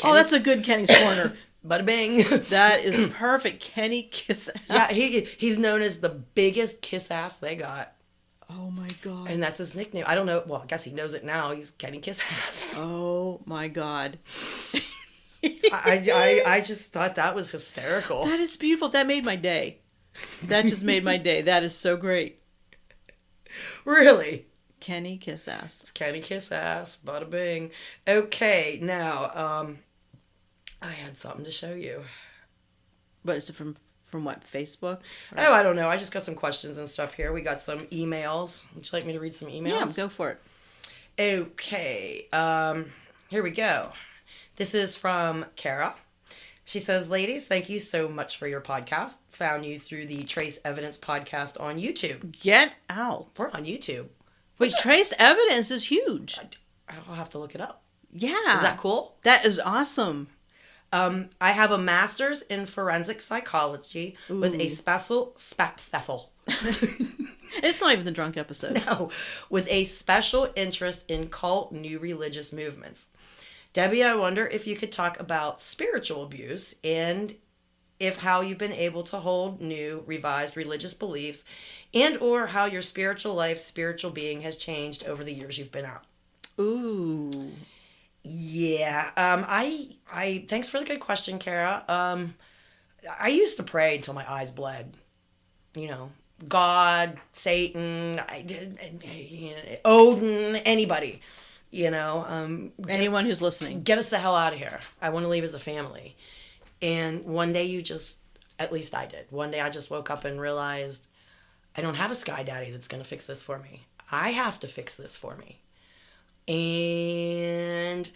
Oh, that's a good Kenny's Corner. Bada bing. That is perfect. Kenny Kiss Ass. Yeah, he's known as the biggest kiss ass they got. Oh my God. And that's his nickname. I don't know. Well, I guess he knows it now. He's Kenny Kiss Ass. Oh my God. I just thought that was hysterical. That is beautiful. That made my day. That just made my day. That is so great. Really? Kenny Kiss Ass. It's Kenny Kiss Ass. Bada bing. Okay, now, I had something to show you. But is it from what, Facebook? Oh, I don't know. I just got some questions and stuff here. We got some emails. Would you like me to read some emails? Yeah, go for it. Okay. Here we go. This is from Kara. She says, ladies, thank you so much for your podcast. Found you through the Trace Evidence podcast on YouTube. Get out. We're on YouTube. Wait, Trace Evidence is huge. I'll have to look it up. Yeah. Is that cool? That is awesome. I have a master's in forensic psychology with a It's not even the drunk episode. No, with a special interest in cult new religious movements. Debbie, I wonder if you could talk about spiritual abuse and if how you've been able to hold new, revised religious beliefs and or how your spiritual life, spiritual being has changed over the years you've been out. Ooh. Yeah. I thanks for the good question, Kara. I used to pray until my eyes bled. You know, God, Satan, Odin, anybody. You know, Anyone who's listening. Get us the hell out of here. I want to leave as a family. And one day at least I did. One day I just woke up and realized I don't have a sky daddy that's going to fix this for me. I have to fix this for me. And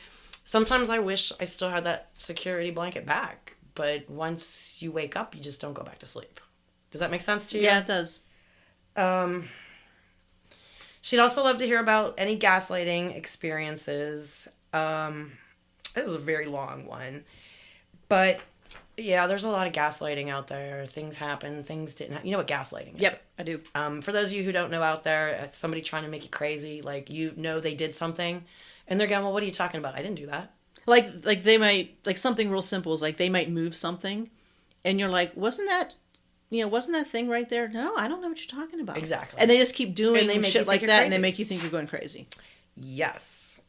sometimes I wish I still had that security blanket back. But once you wake up, you just don't go back to sleep. Does that make sense to you? Yeah, it does. She'd also love to hear about any gaslighting experiences. It was a very long one. But, yeah, there's a lot of gaslighting out there. Things happen, things didn't happen. You know what gaslighting is? Yep, I do. For those of you who don't know out there, it's somebody trying to make you crazy. Like, you know they did something. And they're going, well, what are you talking about? I didn't do that. Like they might, like something real simple is like they might move something. And you're like, wasn't that thing right there? No, I don't know what you're talking about. Exactly. And they just keep doing shit like that, and they crazy. make you think you're going crazy. Yes.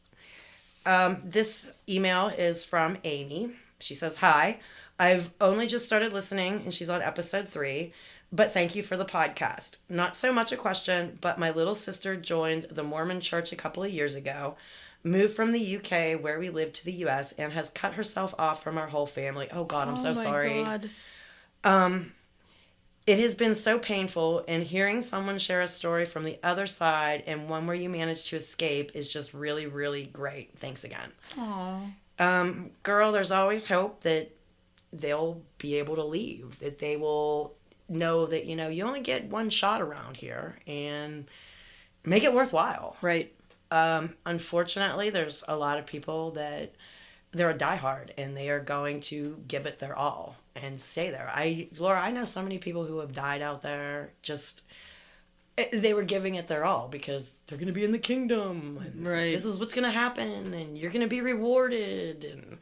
This email is from Amy. She says, hi, I've only just started listening, and she's on episode 3, but thank you for the podcast. Not so much a question, but my little sister joined the Mormon church a couple of years ago, moved from the UK where we lived to the US, and has cut herself off from our whole family. Oh, God, I'm so sorry. God. It has been so painful, and hearing someone share a story from the other side and one where you managed to escape is just really, really great. Thanks again. Aww. Girl, there's always hope that they'll be able to leave, that they will know that, you know, you only get one shot around here and make it worthwhile. Right. Unfortunately, there's a lot of people that they're a diehard and they are going to give it their all and stay there. Laura, I know so many people who have died out there just, they were giving it their all because they're going to be in the kingdom. And right. This is what's going to happen and you're going to be rewarded. And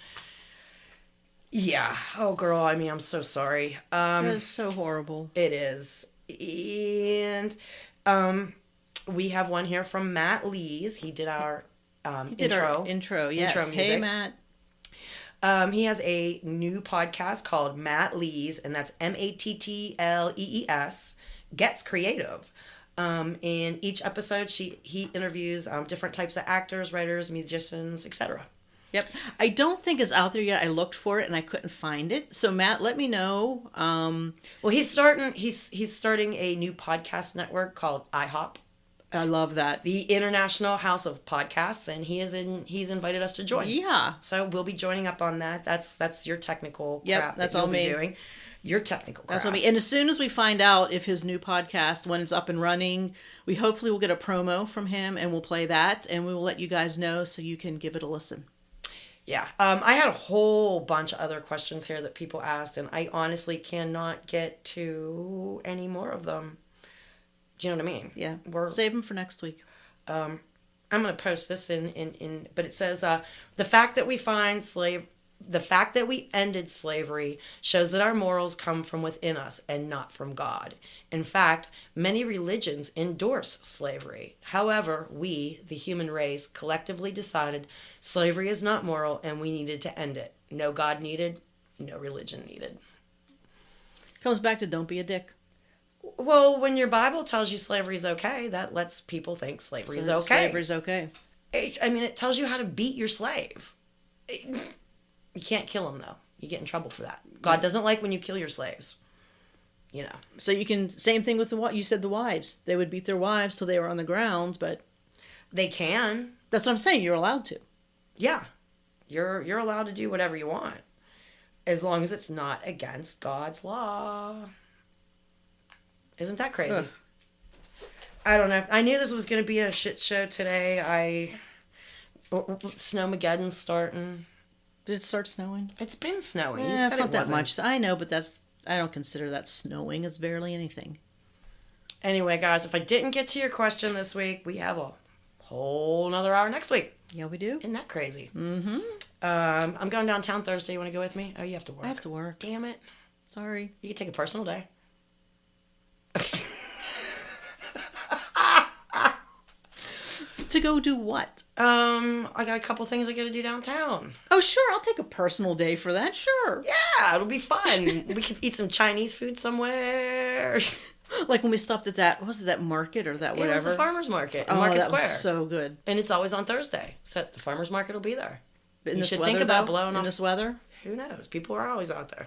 yeah. Oh, girl, I mean, I'm so sorry. That is so horrible. It is. And we have one here from Matt Lees. He did our intro, yes. Intro music. Hey, Matt. He has a new podcast called Matt Lees, and that's Mattlees, Gets Creative. In each episode, he interviews different types of actors, writers, musicians, etc. Yep. I don't think it's out there yet. I looked for it and I couldn't find it. So Matt, let me know. Well, he's starting a new podcast network called IHOP. I love that. The International House of Podcasts, and he's invited us to join. Yeah. So we'll be joining up on that. That's your technical crap that's that you'll all be me. doing. Your technical crap. That's what me. And as soon as we find out if his new podcast, when it's up and running, we hopefully will get a promo from him and we'll play that and we will let you guys know so you can give it a listen. Yeah. I had a whole bunch of other questions here that people asked, and I honestly cannot get to any more of them. Do you know what I mean? Yeah. Save them for next week. I'm going to post this in, but it says, the fact that we find slave The fact that we ended slavery shows that our morals come from within us and not from God. In fact, many religions endorse slavery. However, we, the human race, collectively decided slavery is not moral and we needed to end it. No God needed, no religion needed. Comes back to don't be a dick. Well, when your Bible tells you slavery is okay, that lets people think slavery is okay. Slavery's okay. It tells you how to beat your slave. You can't kill them, though. You get in trouble for that. God doesn't like when you kill your slaves. You know. So you can, same thing with you said the wives. They would beat their wives till they were on the ground, but... They can. That's what I'm saying, you're allowed to. Yeah. You're allowed to do whatever you want. As long as it's not against God's law. Isn't that crazy? Ugh. I don't know. I knew this was going to be a shit show today. Snowmageddon's starting. Did it start snowing? It's been snowing. Yeah, You said it's not it that wasn't. much. I know, but I don't consider that snowing. It's barely anything. Anyway, guys, if I didn't get to your question this week, we have a whole another hour next week. Yeah, we do. Isn't that crazy? Mm-hmm. I'm going downtown Thursday. You want to go with me? Oh, you have to work. I have to work. Damn it. Sorry. You can take a personal day. To go do what? I got a couple things I got to do downtown. Oh, sure. I'll take a personal day for that. Sure. Yeah, it'll be fun. We could eat some Chinese food somewhere. Like when we stopped at that, what was it, that market or that whatever? It was the farmer's market in Oh, Market that Square. was so good. And it's always on Thursday. So the farmer's market will be there. In You this should weather, think about though? blowing In off. this weather? Who knows? People are always out there.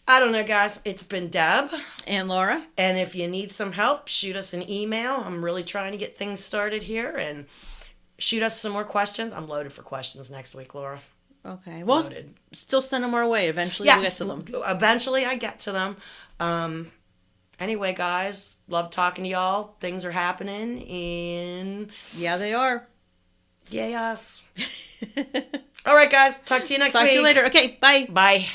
I don't know, guys. It's been Deb. And Laura? And if you need some help, shoot us an email. I'm really trying to get things started here. And shoot us some more questions. I'm loaded for questions next week, Laura. Okay. Well, Loaded. still send them our way. Eventually we'll get to them. Eventually I get to them. Anyway, guys, love talking to y'all. Things are happening in... Yeah, they are. Yay, us. All right, guys. Talk to you next week. Talk to you later. Okay, bye. Bye.